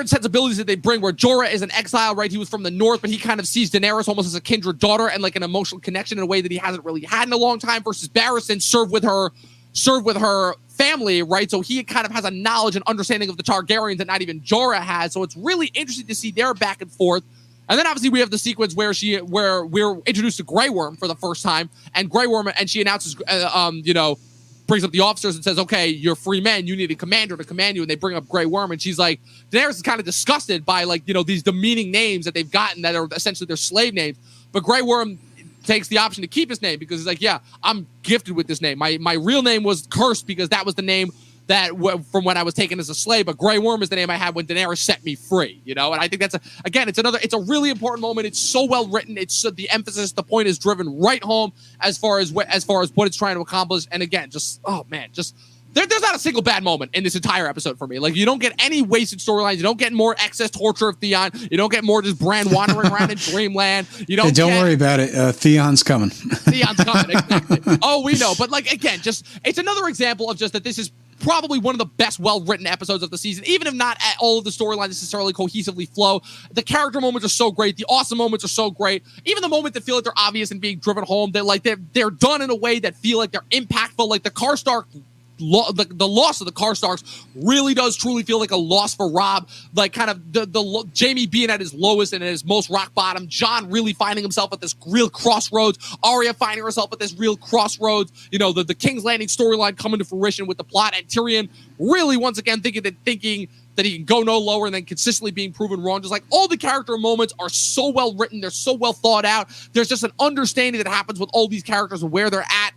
sensibilities that they bring, where Jorah is an exile, right? He was from the north, but he kind of sees Daenerys almost as a kindred daughter and like an emotional connection in a way that he hasn't really had in a long time, versus Barristan served with her family, right? So he kind of has a knowledge and understanding of the Targaryens that not even Jorah has. So it's really interesting to see their back and forth. And then obviously we have the sequence where we're introduced to Grey Worm for the first time, and Grey Worm, and she announces, brings up the officers and says, okay, you're free men, you need a commander to command you, and they bring up Grey Worm, and she's like, Daenerys is kind of disgusted by these demeaning names that they've gotten that are essentially their slave names, but Grey Worm takes the option to keep his name, because he's like, yeah, I'm gifted with this name. My real name was cursed because that was the name that from when I was taken as a slave, but Grey Worm is the name I had when Daenerys set me free, and I think that's it's a really important moment. It's so well written. It's the emphasis, the point is driven right home as far as what it's trying to accomplish. And again, just, oh man, just there's not a single bad moment in this entire episode for me. Like, you don't get any wasted storylines. You don't get more excess torture of Theon. You don't get more just Bran wandering around in Dreamland. You don't. Hey, don't worry about it. Theon's coming. Theon's coming. Exactly. Oh, we know. But again, just it's another example of just that this is probably one of the best well-written episodes of the season, even if not at all of the storylines necessarily cohesively flow. The character moments are so great. The awesome moments are so great. Even the moments that feel like they're obvious and being driven home, they're done in a way that feel like they're impactful. Like the Karstark, the loss of the Karstarks really does truly feel like a loss for Robb. Like kind of the Jamie being at his lowest and at his most rock bottom, Jon really finding himself at this real crossroads, Arya finding herself at this real crossroads, you know, the King's Landing storyline coming to fruition with the plot, and Tyrion really once again thinking that he can go no lower and then consistently being proven wrong. Just like all the character moments are so well written, they're so well thought out. There's just an understanding that happens with all these characters and where they're at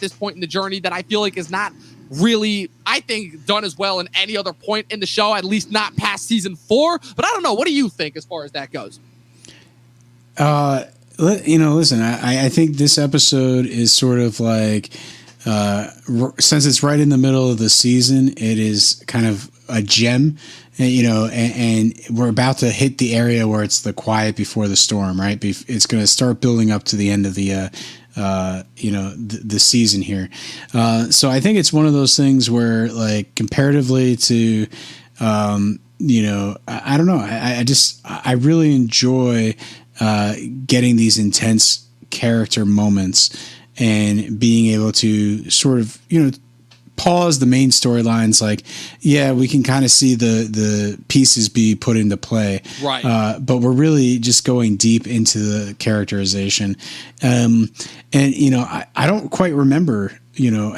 this point in the journey that I feel like is not really, I think, done as well in any other point in the show, at least not past season 4. But I don't know. What do you think as far as that goes? Listen, I think this episode is sort of like, since it's right in the middle of the season, it is kind of a gem, and we're about to hit the area where it's the quiet before the storm, right? It's going to start building up to the end of the season here. So I think it's one of those things where, like, comparatively to, I don't know. I really enjoy getting these intense character moments and being able to sort of, pause the main storylines. Like, yeah, we can kind of see the pieces be put into play, right? But we're really just going deep into the characterization. And I don't quite remember,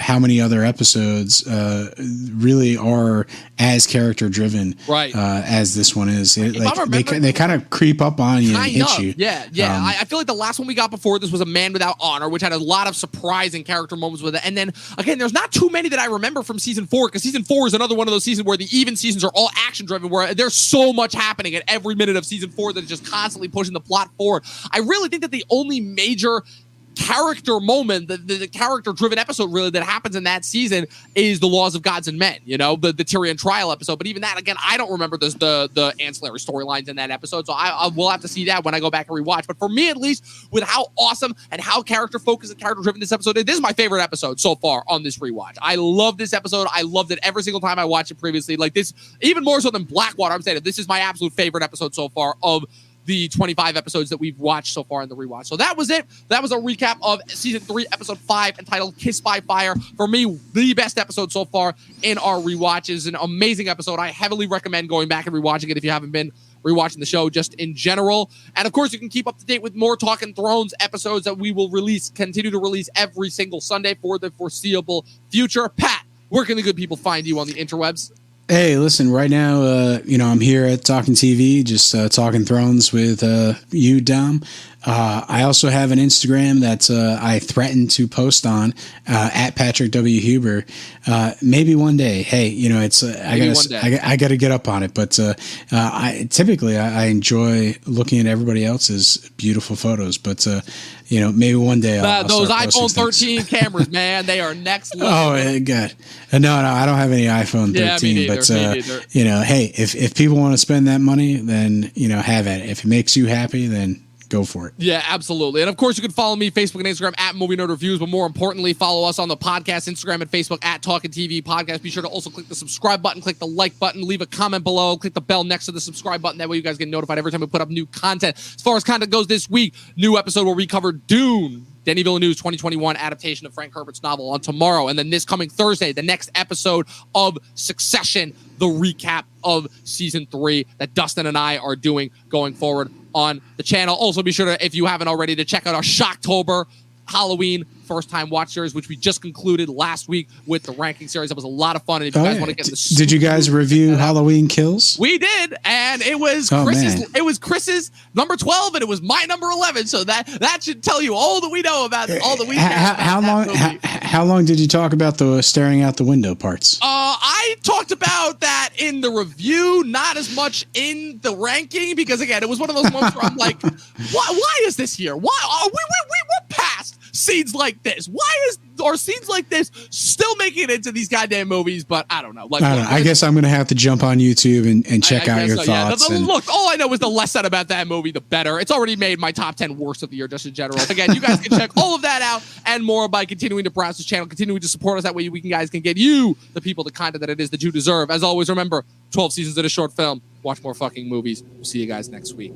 how many other episodes really are as character driven, right? As this one is. They kind of creep up on you and hit you. Yeah. I feel like the last one we got before this was A Man Without Honor, which had a lot of surprising character moments with it. And then again, there's not too many that I remember from season 4, because season 4 is another one of those seasons where the even seasons are all action driven, where there's so much happening at every minute of season 4 that is just constantly pushing the plot forward. I really think that the only major character moment, the character-driven episode really that happens in that season is the Laws of Gods and Men, the Tyrion trial episode. But even that, again, I don't remember the ancillary storylines in that episode, so I will have to see that when I go back and rewatch. But for me, at least, with how awesome and how character-focused and character-driven this episode is, this is my favorite episode so far on this rewatch. I love this episode. I loved it every single time I watched it previously. Like this, even more so than Blackwater, I'm saying that this is my absolute favorite episode so far of the 25 episodes that we've watched so far in the rewatch. So that was it. That was a recap of season 3, episode 5, entitled Kissed by Fire. For me, the best episode so far in our rewatch. Is an amazing episode. I heavily recommend going back and rewatching it if you haven't been rewatching the show just in general. And of course, you can keep up to date with more Talkin' Thrones episodes that we will continue to release every single Sunday for the foreseeable future. Pat, where can the good people find you on the interwebs? Hey, listen, right now, I'm here at Talkin' TV, just talking Thrones with you, Dom. I also have an Instagram that I threaten to post on at Patrick W. Huber. Maybe one day. Hey, I gotta get up on it. But I typically enjoy looking at everybody else's beautiful photos. But maybe one day those iPhone 13 cameras, man, they are next level. Oh God, no, I don't have any iPhone 13. Yeah, me neither, but me neither. Hey, if people want to spend that money, then have at it. If it makes you happy, then go for it. Yeah, absolutely. And of course, you can follow me Facebook and Instagram at Movie Nerd Reviews, but more importantly, follow us on the podcast, Instagram and Facebook at Talkin' TV Podcast. Be sure to also click the subscribe button, click the like button, leave a comment below, click the bell next to the subscribe button. That way you guys get notified every time we put up new content. As far as content goes this week, new episode where we cover Dune, Denis Villeneuve's 2021 adaptation of Frank Herbert's novel, on tomorrow. And then this coming Thursday, the next episode of Succession, the recap of season 3 that Dustin and I are doing going forward on the channel. Also, be sure to, if you haven't already, to check out our Shocktober Halloween first-time watch series, which we just concluded last week with the ranking series. That was a lot of fun. And if you guys want to get the did you guys review Halloween Kills? We did, and it was Chris's number 12, and it was my number 11. So that should tell you all that we know about all that we. How long did you talk about the staring out the window parts? I talked about that in the review, not as much in the ranking, because again, it was one of those moments where I'm like, why is this here? Why we're past scenes like this? Why are scenes like this still making it into these goddamn movies? But I don't know. Like, I don't know. I guess I'm going to have to jump on YouTube and check out your thoughts. Yeah. Look, all I know is the less said about that movie, the better. It's already made my top 10 worst of the year just in general. Again, you guys can check all of that out and more by continuing to browse this channel, continuing to support us. That way guys can get you, the people, the content that it is that you deserve. As always, remember, 12 seasons in a short film. Watch more fucking movies. We'll see you guys next week.